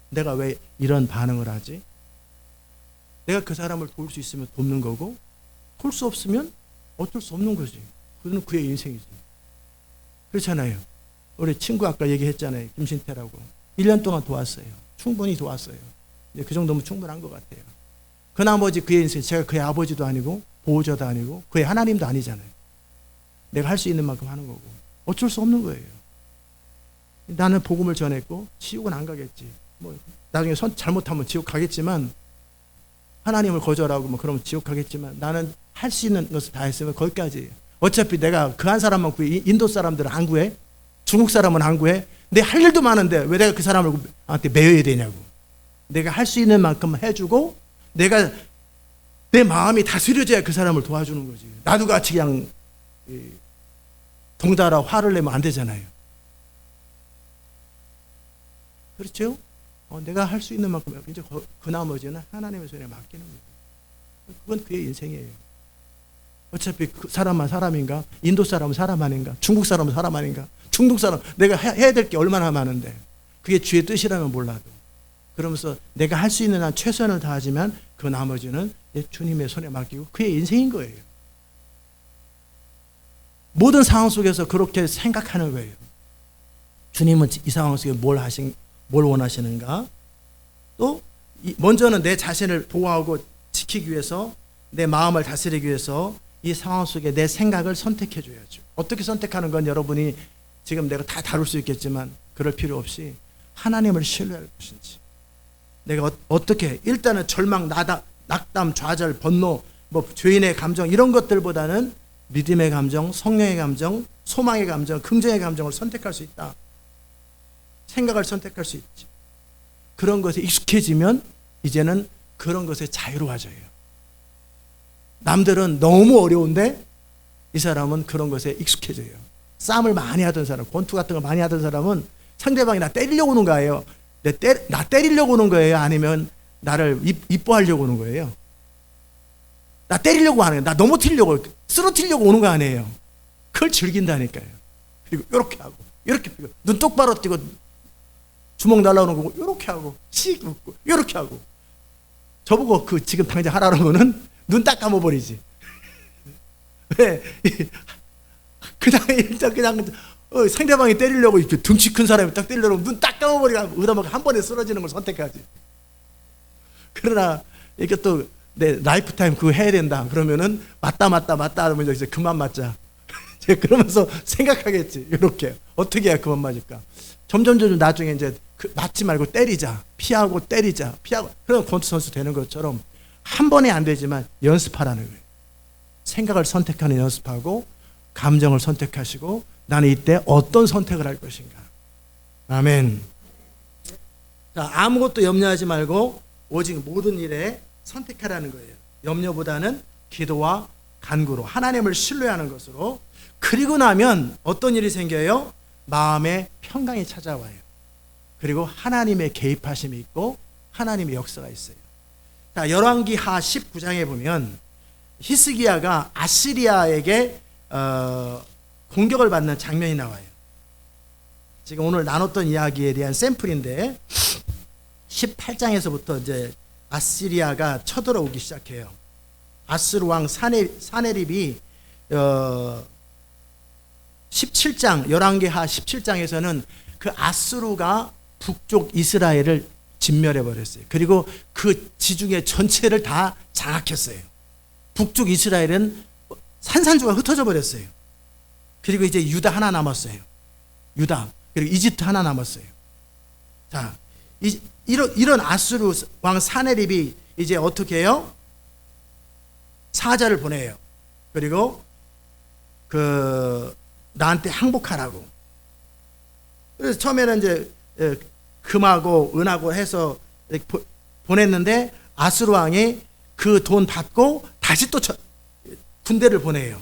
내가 왜 이런 반응을 하지? 내가 그 사람을 도울 수 있으면 돕는 거고, 도울 수 없으면 어쩔 수 없는 거지. 그건 그의 인생이지. 그렇잖아요. 우리 친구 아까 얘기했잖아요. 김신태라고. 1년 동안 도왔어요. 충분히 도왔어요. 그 정도면 충분한 것 같아요. 그 나머지 그의 인생, 제가 그의 아버지도 아니고 보호자도 아니고 그의 하나님도 아니잖아요. 내가 할 수 있는 만큼 하는 거고 어쩔 수 없는 거예요. 나는 복음을 전했고 지옥은 안 가겠지. 나중에 잘못하면 지옥 가겠지만, 하나님을 거절하고 그러면 지옥 가겠지만, 나는 할 수 있는 것을 다 했으면 거기까지. 어차피 내가 그 한 사람만 구해. 인도 사람들은 안 구해. 중국 사람은 안 구해. 내 할 일도 많은데 왜 내가 그 사람을 나한테 매여야 되냐고. 내가 할 수 있는 만큼 해주고, 내가 내 마음이 다스려져야 그 사람을 도와주는 거지. 나도 같이 그냥 동달아 화를 내면 안 되잖아요. 그렇죠? 내가 할 수 있는 만큼 이제 그 나머지는 하나님의 손에 맡기는 거예요. 그건 그의 인생이에요. 어차피 그 사람만 사람인가? 인도 사람은 사람 아닌가? 중국 사람은 사람 아닌가? 중국 사람, 내가 해야 될 게 얼마나 많은데 그게 주의 뜻이라면 몰라도, 그러면서 내가 할 수 있는 한 최선을 다하지만 그 나머지는 주님의 손에 맡기고 그의 인생인 거예요. 모든 상황 속에서 그렇게 생각하는 거예요. 주님은 이 상황 속에 뭘 원하시는가? 또 먼저는 내 자신을 보호하고 지키기 위해서, 내 마음을 다스리기 위해서 이 상황 속에 내 생각을 선택해 줘야죠. 어떻게 선택하는 건 여러분이 지금 내가 다 다룰 수 있겠지만 그럴 필요 없이 하나님을 신뢰할 것인지, 내가 어떻게, 일단은 절망, 낙담, 좌절, 분노, 죄인의 감정 이런 것들보다는 믿음의 감정, 성령의 감정, 소망의 감정, 긍정의 감정을 선택할 수 있다. 생각을 선택할 수 있지. 그런 것에 익숙해지면 이제는 그런 것에 자유로워져요. 남들은 너무 어려운데 이 사람은 그런 것에 익숙해져요. 싸움을 많이 하던 사람, 권투 같은 거 많이 하던 사람은 상대방이 나 때리려고 오는 거예요. 나 때리려고 오는 거예요? 아니면 나를 이뻐하려고 오는 거예요? 나 때리려고 하는 거예요. 나 넘어뜨리려고, 쓰러뜨리려고 오는 거 아니에요. 그걸 즐긴다니까요. 그리고 이렇게 하고, 이렇게 하고, 눈 똑바로 뜨고, 주먹 날라오는 거고, 이렇게 하고, 씩 웃고, 이렇게 하고. 저보고 지금 당장 하라는 거는 눈 딱 감아버리지. 왜? 그냥 상대방이 때리려고, 이렇게 등치 큰 사람이 딱 때리려고 눈 딱 감아버리고, 의담하게 한 번에 쓰러지는 걸 선택하지. 그러나, 이게 또, 내 라이프타임 그거 해야 된다. 그러면은, 맞다 하면 이제 그만 맞자. 그러면서 생각하겠지. 이렇게. 어떻게 해야 그만 맞을까? 점점 나중에 이제 맞지 말고 때리자. 피하고 때리자. 피하고. 그럼 권투 선수 되는 것처럼 한 번에 안 되지만 연습하라는 거예요. 생각을 선택하는 연습하고, 감정을 선택하시고, 나는 이때 어떤 선택을 할 것인가. 아멘. 자, 아무것도 염려하지 말고 오직 모든 일에 선택하라는 거예요. 염려보다는 기도와 간구로 하나님을 신뢰하는 것으로. 그리고 나면 어떤 일이 생겨요? 마음에 평강이 찾아와요. 그리고 하나님의 개입하심이 있고 하나님의 역사가 있어요. 자, 열왕기하 19장에 보면 히스기야가 아시리아에게 공격을 받는 장면이 나와요. 지금 오늘 나눴던 이야기에 대한 샘플인데 18장에서부터 이제 아시리아가 쳐들어오기 시작해요. 아스루 왕 사네립이 17장 열왕기하 17장에서는 그 아스루가 북쪽 이스라엘을 진멸해 버렸어요. 그리고 그 지중해 전체를 다 장악했어요. 북쪽 이스라엘은 산산조각 흩어져 버렸어요. 그리고 이제 유다 하나 남았어요. 유다 그리고 이집트 하나 남았어요. 자, 이런 아스루 왕 사네립이 이제 어떻게 해요? 사자를 보내요. 그리고 나한테 항복하라고. 그래서 처음에는 이제 금하고 은하고 해서 보냈는데 아스루 왕이 그 돈 받고 다시 또 군대를 보내요.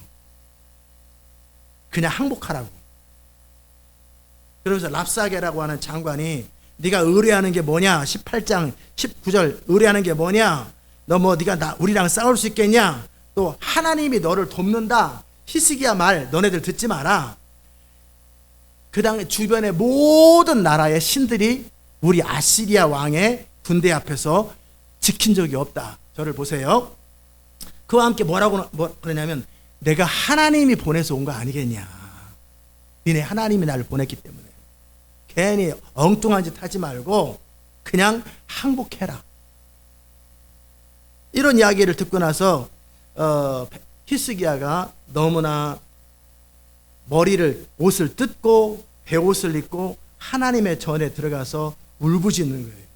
그냥 항복하라고. 그러면서 랍사게라고 하는 장관이 네가 의뢰하는 게 뭐냐? 18장 19절 의뢰하는 게 뭐냐? 너 뭐 네가 우리랑 싸울 수 있겠냐? 또 하나님이 너를 돕는다. 히스기야 말 너네들 듣지 마라. 그 당시 주변의 모든 나라의 신들이 우리 아시리아 왕의 군대 앞에서 지킨 적이 없다. 저를 보세요. 그와 함께 뭐라고 그러냐면 내가 하나님이 보내서 온 거 아니겠냐. 니네 하나님이 나를 보냈기 때문에 괜히 엉뚱한 짓 하지 말고 그냥 항복해라. 이런 이야기를 듣고 나서 히스기야가 너무나 옷을 뜯고 베옷을 입고 하나님의 전에 들어가서 울부짖는 거예요.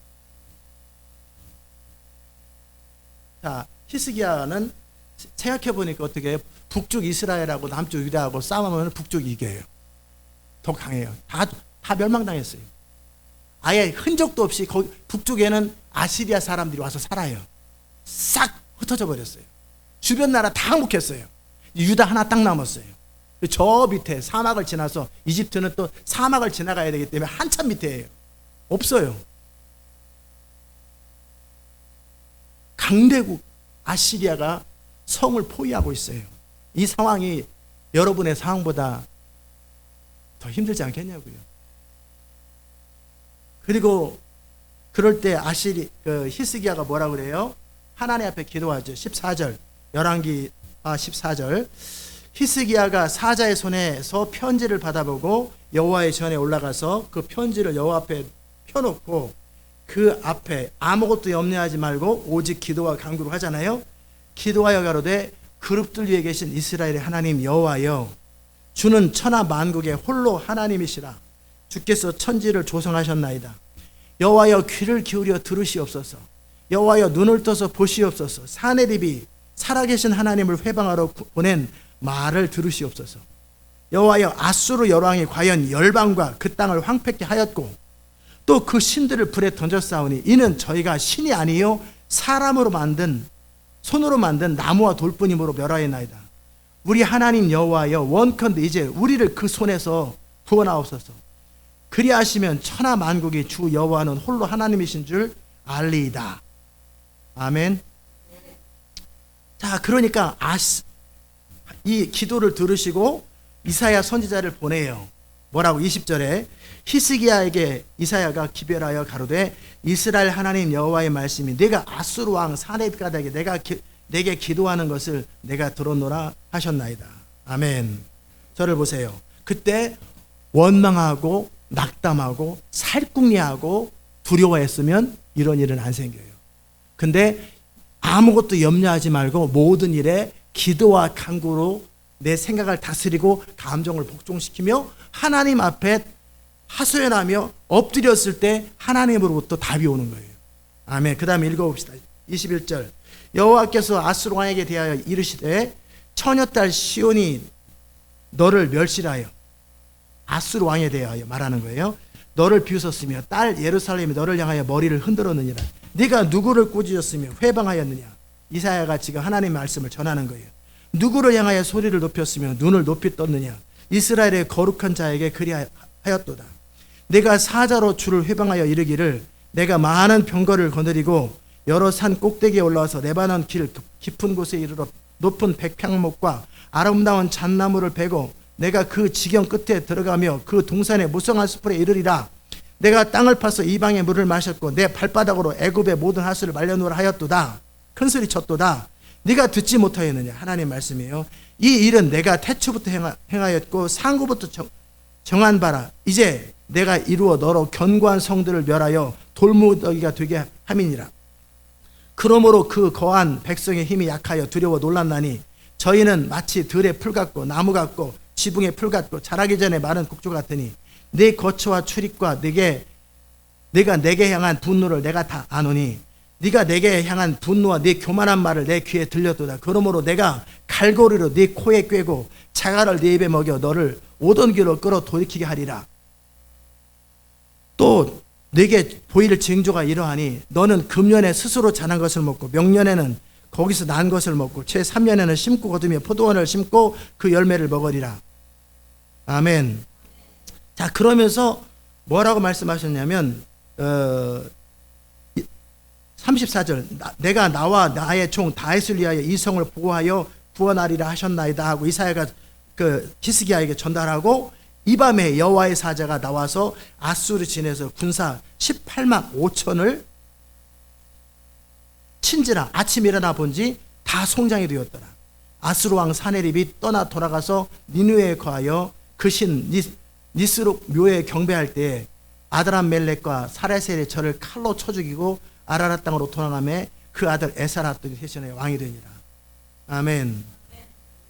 자, 히스기야는 생각해 보니까 어떻게 해요? 북쪽 이스라엘하고 남쪽 유다하고 싸우면 북쪽이 이겨요. 더 강해요. 다 멸망당했어요. 아예 흔적도 없이 거기 북쪽에는 아시리아 사람들이 와서 살아요. 싹 흩어져 버렸어요. 주변 나라 다 항복했어요. 유다 하나 딱 남았어요. 저 밑에 사막을 지나서 이집트는 또 사막을 지나가야 되기 때문에 한참 밑에예요. 없어요. 강대국 아시리아가 성을 포위하고 있어요. 이 상황이 여러분의 상황보다 더 힘들지 않겠냐고요. 그리고 그럴 때 히스기야가 뭐라 그래요? 하나님 앞에 기도하죠. 14절 열왕기 14절 히스기야가 사자의 손에서 편지를 받아보고 여호와의 전에 올라가서 그 편지를 여호와 앞에 펴놓고 그 앞에 아무것도 염려하지 말고 오직 기도와 간구로 하잖아요. 기도하여 가로되 그룹들 위에 계신 이스라엘의 하나님 여호와여 주는 천하 만국의 홀로 하나님이시라. 주께서 천지를 조성하셨나이다. 여호와여 귀를 기울여 들으시옵소서. 여호와여 눈을 떠서 보시옵소서. 사네립이 살아계신 하나님을 회방하러 보낸 말을 들으시옵소서. 여호와여 아수르 여왕이 과연 열방과 그 땅을 황폐케 하였고 또 그 신들을 불에 던졌사오니 이는 저희가 신이 아니요 사람으로 만든 손으로 만든 나무와 돌뿐이므로 멸하였나이다. 우리 하나님 여호와여 원컨대 이제 우리를 그 손에서 구원하옵소서. 그리하시면 천하 만국이 주 여호와는 홀로 하나님이신 줄 알리이다. 아멘. 자, 그러니까 이 기도를 들으시고 이사야 선지자를 보내요. 뭐라고? 20절에 히스기야에게 이사야가 기별하여 가로되 이스라엘 하나님 여호와의 말씀이 내가 아수르 왕 사네립가닥에 내게 기도하는 것을 내가 들었노라 하셨나이다. 아멘. 저를 보세요. 그때 원망하고 낙담하고 살궁리하고 두려워했으면 이런 일은 안 생겨요. 근데 아무것도 염려하지 말고 모든 일에 기도와 간구로 내 생각을 다스리고 감정을 복종시키며 하나님 앞에 하소연하며 엎드렸을 때 하나님으로부터 답이 오는 거예요. 아멘. 그 다음에 읽어봅시다. 21절 여호와께서 아수르 왕에게 대하여 이르시되 처녀딸 시온이 너를 멸시하여 아수르 왕에 대하여 말하는 거예요. 너를 비웃었으며 딸 예루살렘이 너를 향하여 머리를 흔들었느니라. 네가 누구를 꾸짖었으며 회방하였느냐. 이사야가 지금 하나님의 말씀을 전하는 거예요. 누구를 향하여 소리를 높였으며 눈을 높이 떴느냐. 이스라엘의 거룩한 자에게 그리하였도다. 내가 사자로 주를 회방하여 이르기를 내가 많은 병거를 거느리고 여러 산 꼭대기에 올라와서 레바논 길 깊은 곳에 이르러 높은 백향목과 아름다운 잣나무를 베고 내가 그 지경 끝에 들어가며 그 동산의 무성한 숲에 이르리라. 내가 땅을 파서 이방의 물을 마셨고 내 발바닥으로 애굽의 모든 하수를 말려놓으라 하였도다. 큰소리 쳤도다. 네가 듣지 못하였느냐. 하나님 말씀이에요. 이 일은 내가 태초부터 행하였고 상구부터 정한 바라. 이제 내가 이루어 너로 견고한 성들을 멸하여 돌무더기가 되게 함이니라. 그러므로 그 거한 백성의 힘이 약하여 두려워 놀랐나니 저희는 마치 들의 풀 같고 나무 같고 지붕의 풀 같고 자라기 전에 마른 곡조 같으니 네 거처와 출입과 네가 내게 향한 분노를 내가 다 아노니 네가 내게 향한 분노와 네 교만한 말을 내 귀에 들렸도다. 그러므로 내가 갈고리로 네 코에 꿰고 자갈을 네 입에 먹여 너를 오던 길로 끌어 돌이키게 하리라. 또 네게 보일 징조가 이러하니 너는 금년에 스스로 자란 것을 먹고 명년에는 거기서 난 것을 먹고 제3년에는 심고 거두며 포도원을 심고 그 열매를 먹으리라. 아멘. 자, 그러면서 뭐라고 말씀하셨냐면 34절 내가 나와 나의 종 다윗을 위하여 이 성을 보호하여 구원하리라 하셨나이다 하고 이사야가 그 히스기야에게 전달하고 이 밤에 여호와의 사자가 나와서 아수르 진에서 군사 18만 5천을 친지라. 아침 일어나 본지 다 송장이 되었더라. 아수르 왕 사네립이 떠나 돌아가서 니느웨에 거하여 그 신 니스룩 묘에 경배할 때에 아드람멜렉과 사레셀의 저를 칼로 쳐 죽이고 아라랏 땅으로 도망하며 그 아들 에사라또 대신에 왕이 되니라. 아멘.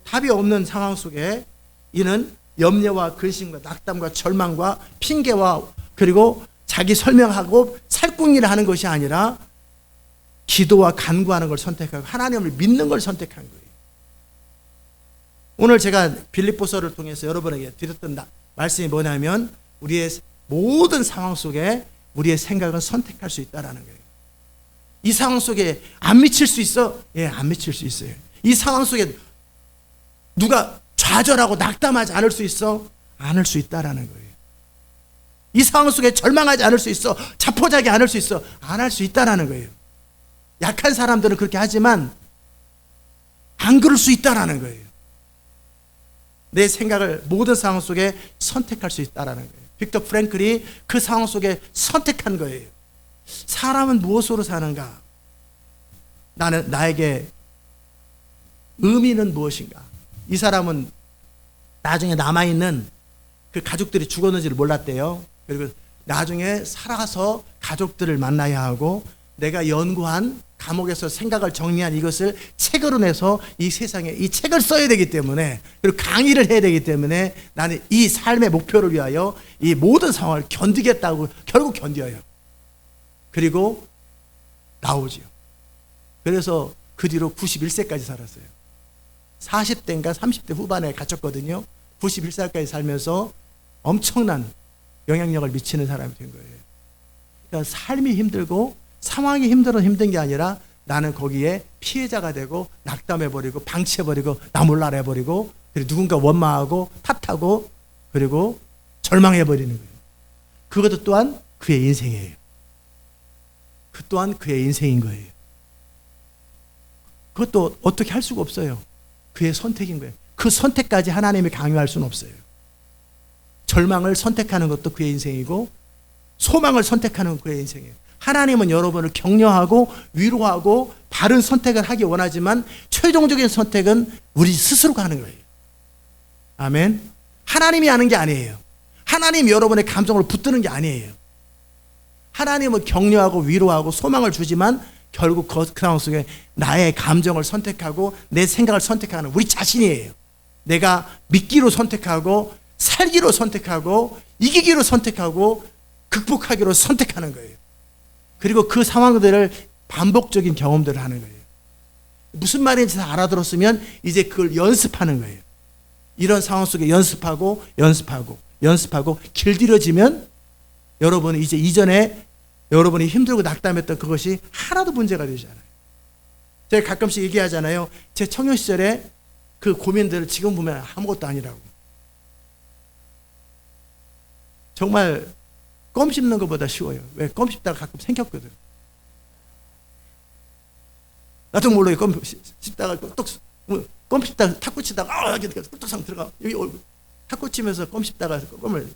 답이 없는 상황 속에 이는 염려와 근심과 낙담과 절망과 핑계와 그리고 자기 설명하고 살궁리를 하는 것이 아니라 기도와 간구하는 걸 선택하고 하나님을 믿는 걸 선택한 거예요. 오늘 제가 빌립보서를 통해서 여러분에게 드렸던 말씀이 뭐냐면 우리의 모든 상황 속에 우리의 생각은 선택할 수 있다는 거예요. 이 상황 속에 안 미칠 수 있어? 예, 안 미칠 수 있어요. 이 상황 속에 누가 좌절하고 낙담하지 않을 수 있어? 않을 수 있다라는 거예요. 이 상황 속에 절망하지 않을 수 있어? 자포자기 않을 수 있어? 안 할 수 있다라는 거예요. 약한 사람들은 그렇게 하지만 안 그럴 수 있다라는 거예요. 내 생각을 모든 상황 속에 선택할 수 있다라는 거예요. 빅터 프랭클이 그 상황 속에 선택한 거예요. 사람은 무엇으로 사는가? 나에게 의미는 무엇인가? 이 사람은 나중에 남아있는 그 가족들이 죽었는지를 몰랐대요. 그리고 나중에 살아서 가족들을 만나야 하고 내가 연구한 감옥에서 생각을 정리한 이것을 책으로 내서 이 세상에 이 책을 써야 되기 때문에 그리고 강의를 해야 되기 때문에 나는 이 삶의 목표를 위하여 이 모든 상황을 견디겠다고 결국 견뎌요. 그리고 나오지요. 그래서 그 뒤로 91세까지 살았어요. 40대인가 30대 후반에 갇혔거든요. 91살까지 살면서 엄청난 영향력을 미치는 사람이 된 거예요. 그러니까 삶이 힘들고 상황이 힘들어 힘든 게 아니라 나는 거기에 피해자가 되고 낙담해버리고 방치해버리고 나 몰라 해버리고 그리고 누군가 원망하고 탓하고 그리고 절망해버리는 거예요. 그것도 또한 그의 인생이에요. 그 또한 그의 인생인 거예요. 그것도 어떻게 할 수가 없어요. 그의 선택인 거예요. 그 선택까지 하나님이 강요할 수는 없어요. 절망을 선택하는 것도 그의 인생이고 소망을 선택하는 그의 인생이에요. 하나님은 여러분을 격려하고 위로하고 바른 선택을 하기 원하지만 최종적인 선택은 우리 스스로가 하는 거예요. 아멘. 하나님이 하는 게 아니에요. 하나님이 여러분의 감정을 붙드는 게 아니에요. 하나님은 격려하고 위로하고 소망을 주지만 결국 그 상황 속에 나의 감정을 선택하고 내 생각을 선택하는 우리 자신이에요. 내가 믿기로 선택하고 살기로 선택하고 이기기로 선택하고 극복하기로 선택하는 거예요. 그리고 그 상황들을 반복적인 경험들을 하는 거예요. 무슨 말인지 다 알아들었으면 이제 그걸 연습하는 거예요. 이런 상황 속에 연습하고 길들여지면 여러분 이제 이전에 여러분이 힘들고 낙담했던 그것이 하나도 문제가 되지 않아요. 제가 가끔씩 얘기하잖아요. 제 청년 시절에 그 고민들을 지금 보면 아무것도 아니라고. 정말 껌 씹는 것보다 쉬워요. 왜? 껌 씹다가 가끔 생겼거든. 나도 모르게 껌 씹다가 껌 씹다가 탁구 치다가 꿀떡상 들어가. 여기 탁구 치면서 껌 씹다가 껌을.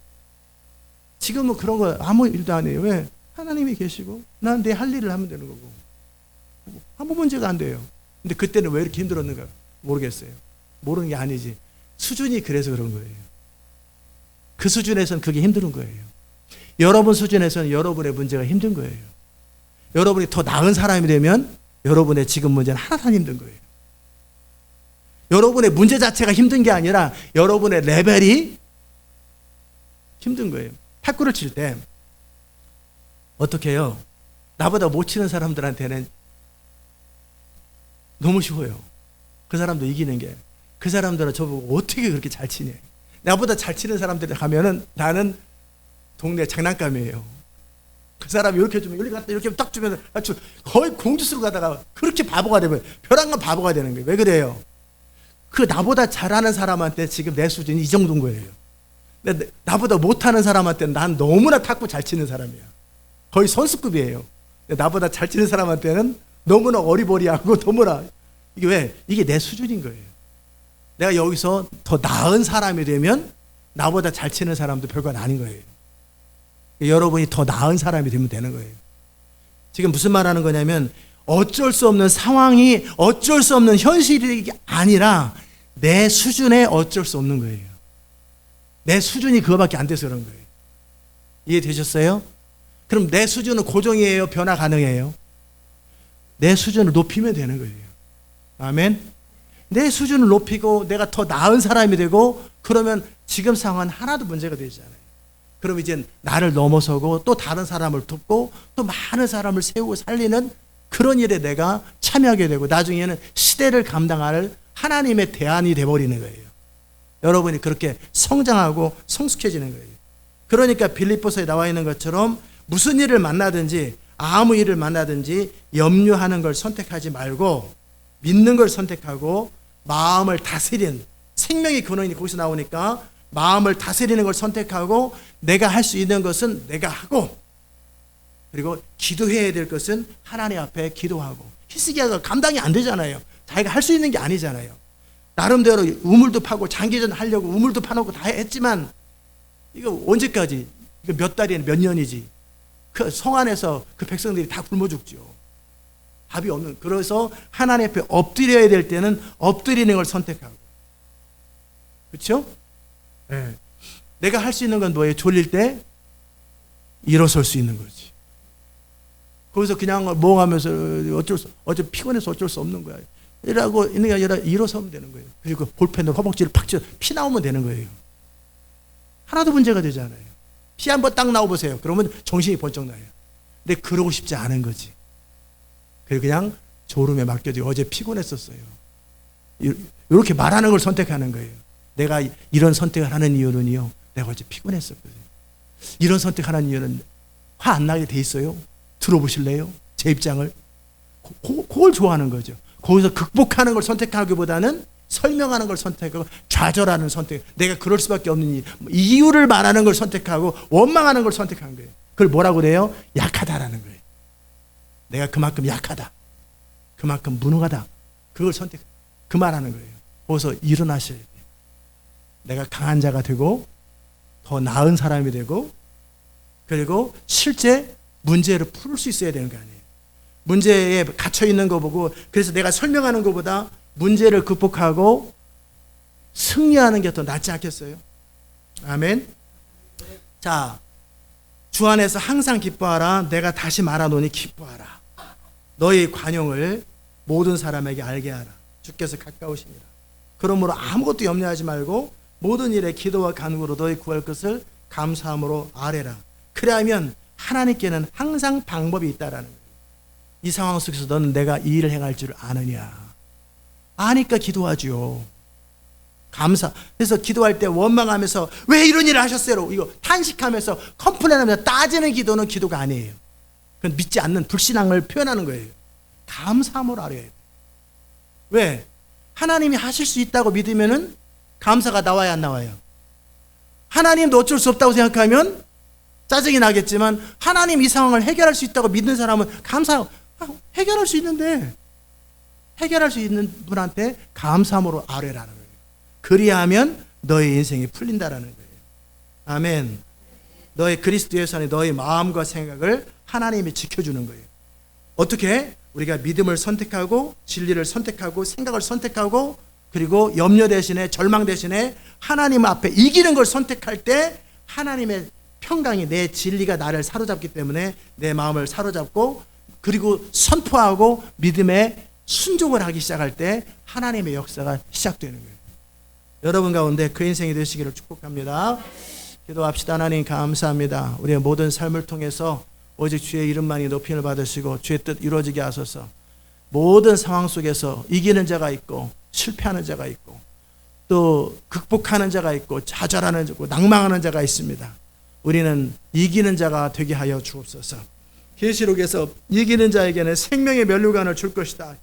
지금은 그런 거 아무 일도 안 해요. 왜? 하나님이 계시고 난 내 할 일을 하면 되는 거고 아무 문제가 안 돼요. 근데 그때는 왜 이렇게 힘들었는가 모르겠어요. 모르는 게 아니지. 수준이 그래서 그런 거예요. 그 수준에서는 그게 힘든 거예요. 여러분 수준에서는 여러분의 문제가 힘든 거예요. 여러분이 더 나은 사람이 되면 여러분의 지금 문제는 하나도 안 힘든 거예요. 여러분의 문제 자체가 힘든 게 아니라 여러분의 레벨이 힘든 거예요. 탁구를 칠 때 어떻게 해요? 나보다 못 치는 사람들한테는 너무 쉬워요. 그 사람도 이기는 게. 그 사람들은 저보고 어떻게 그렇게 잘 치냐. 나보다 잘 치는 사람들이 가면은 나는 동네 장난감이에요. 그 사람이 이렇게 주면 이렇게 갖다 이렇게 딱 주면 거의 공주수로 가다가 그렇게 바보가 되면 벼랑간 바보가 되는 거예요. 왜 그래요? 그 나보다 잘하는 사람한테 지금 내 수준이 이 정도인 거예요. 근데 나보다 못하는 사람한테는 난 너무나 탁구 잘 치는 사람이야. 거의 선수급이에요. 나보다 잘 치는 사람한테는 너무나 어리버리하고 너무나 이게 왜? 이게 내 수준인 거예요. 내가 여기서 더 나은 사람이 되면 나보다 잘 치는 사람도 별건 아닌 거예요. 여러분이 더 나은 사람이 되면 되는 거예요. 지금 무슨 말 하는 거냐면 어쩔 수 없는 상황이 어쩔 수 없는 현실이 아니라 내 수준에 어쩔 수 없는 거예요. 내 수준이 그거밖에 안 돼서 그런 거예요. 이해되셨어요? 그럼 내 수준은 고정이에요? 변화 가능해요? 내 수준을 높이면 되는 거예요. 아멘? 내 수준을 높이고 내가 더 나은 사람이 되고 그러면 지금 상황은 하나도 문제가 되지 않아요. 그럼 이제 나를 넘어서고 또 다른 사람을 돕고 또 많은 사람을 세우고 살리는 그런 일에 내가 참여하게 되고 나중에는 시대를 감당할 하나님의 대안이 되어버리는 거예요. 여러분이 그렇게 성장하고 성숙해지는 거예요. 그러니까 빌립보서에 나와 있는 것처럼 무슨 일을 만나든지 아무 일을 만나든지 염려하는 걸 선택하지 말고 믿는 걸 선택하고 마음을 다스리는 생명의 근원이 거기서 나오니까 마음을 다스리는 걸 선택하고 내가 할 수 있는 것은 내가 하고 그리고 기도해야 될 것은 하나님 앞에 기도하고 히스기야가 감당이 안 되잖아요. 자기가 할 수 있는 게 아니잖아요. 나름대로 우물도 파고 장기전 하려고 우물도 파놓고 다 했지만 이거 언제까지 이거 몇 달이나 몇 년이지 그 성 안에서 그 백성들이 다 굶어 죽죠. 답이 없는. 그래서 하나님 앞에 엎드려야 될 때는 엎드리는 걸 선택하고 그렇죠? 네. 내가 할 수 있는 건 뭐예요? 졸릴 때 일어설 수 있는 거지. 거기서 그냥 멍하면서 어째 피곤해서 어쩔 수 없는 거야. 이라고 있는 게 아니라 일어서면 되는 거예요. 그리고 볼펜으로 허벅지를 팍 쳐 피 나오면 되는 거예요. 하나도 문제가 되지 않아요. 피 한 번 딱 나와보세요. 그러면 정신이 번쩍 나요. 근데 그러고 싶지 않은 거지. 그리고 그냥 졸음에 맡겨도 어제 피곤했었어요. 이렇게 말하는 걸 선택하는 거예요. 내가 이런 선택을 하는 이유는요. 내가 어제 피곤했었거든요. 이런 선택하는 이유는 화 안 나게 돼 있어요. 들어보실래요? 제 입장을. 그걸 좋아하는 거죠. 거기서 극복하는 걸 선택하기보다는 설명하는 걸 선택하고 좌절하는 선택. 내가 그럴 수밖에 없는 이유를 말하는 걸 선택하고 원망하는 걸 선택한 거예요. 그걸 뭐라고 그래요? 약하다라는 거예요. 내가 그만큼 약하다. 그만큼 무능하다. 그걸 그 말하는 거예요. 거기서 일어나셔야 돼요. 내가 강한 자가 되고 더 나은 사람이 되고 그리고 실제 문제를 풀 수 있어야 되는 거 아니에요. 문제에 갇혀 있는 거 보고 그래서 내가 설명하는 것보다 문제를 극복하고 승리하는 게 더 낫지 않겠어요? 아멘. 자, 주 안에서 항상 기뻐하라. 내가 다시 말하노니 기뻐하라. 너희 관용을 모든 사람에게 알게 하라. 주께서 가까우시니라. 그러므로 아무것도 염려하지 말고 모든 일에 기도와 간구로 너희 구할 것을 감사함으로 아뢰라. 그래야면 하나님께는 항상 방법이 있다라는 거예요. 이 상황 속에서 너는 내가 이 일을 행할 줄 아느냐? 아니까 기도하죠. 감사. 그래서 기도할 때 원망하면서 왜 이런 일을 하셨어요? 이거 탄식하면서 컴플레인하면서 따지는 기도는 기도가 아니에요. 그건 믿지 않는 불신앙을 표현하는 거예요. 감사함으로 알아야 돼요. 왜? 하나님이 하실 수 있다고 믿으면은 감사가 나와야 안 나와요? 하나님도 어쩔 수 없다고 생각하면 짜증이 나겠지만 하나님 이 상황을 해결할 수 있다고 믿는 사람은 해결할 수 있는데 해결할 수 있는 분한테 감사함으로 아뢰라는 거예요. 그리하면 너의 인생이 풀린다라는 거예요. 아멘. 너의 그리스도에서 안에 너의 마음과 생각을 하나님이 지켜주는 거예요. 어떻게? 우리가 믿음을 선택하고 진리를 선택하고 생각을 선택하고 그리고 염려 대신에 절망 대신에 하나님 앞에 이기는 걸 선택할 때 하나님의 평강이 내 진리가 나를 사로잡기 때문에 내 마음을 사로잡고 그리고 선포하고 믿음에 순종을 하기 시작할 때 하나님의 역사가 시작되는 거예요. 여러분 가운데 그 인생이 되시기를 축복합니다. 기도합시다. 하나님 감사합니다. 우리의 모든 삶을 통해서 오직 주의 이름만이 높임을 받으시고 주의 뜻 이루어지게 하소서. 모든 상황 속에서 이기는 자가 있고 실패하는 자가 있고 또 극복하는 자가 있고 좌절하는 자고 낭망하는 자가 있습니다. 우리는 이기는 자가 되게 하여 주옵소서. 계시록에서 이기는 자에게는 생명의 면류관을 줄 것이다.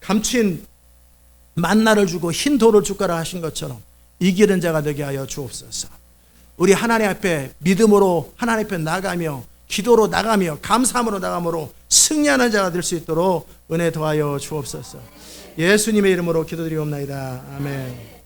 감추인 만나를 주고 흰 돌을 주가라 하신 것처럼 이기는 자가 되게 하여 주옵소서. 우리 하나님 앞에 믿음으로 하나님 앞에 나가며 기도로 나가며 감사함으로 나가므로 승리하는 자가 될 수 있도록 은혜 더하여 주옵소서. 예수님의 이름으로 기도드리옵나이다. 아멘.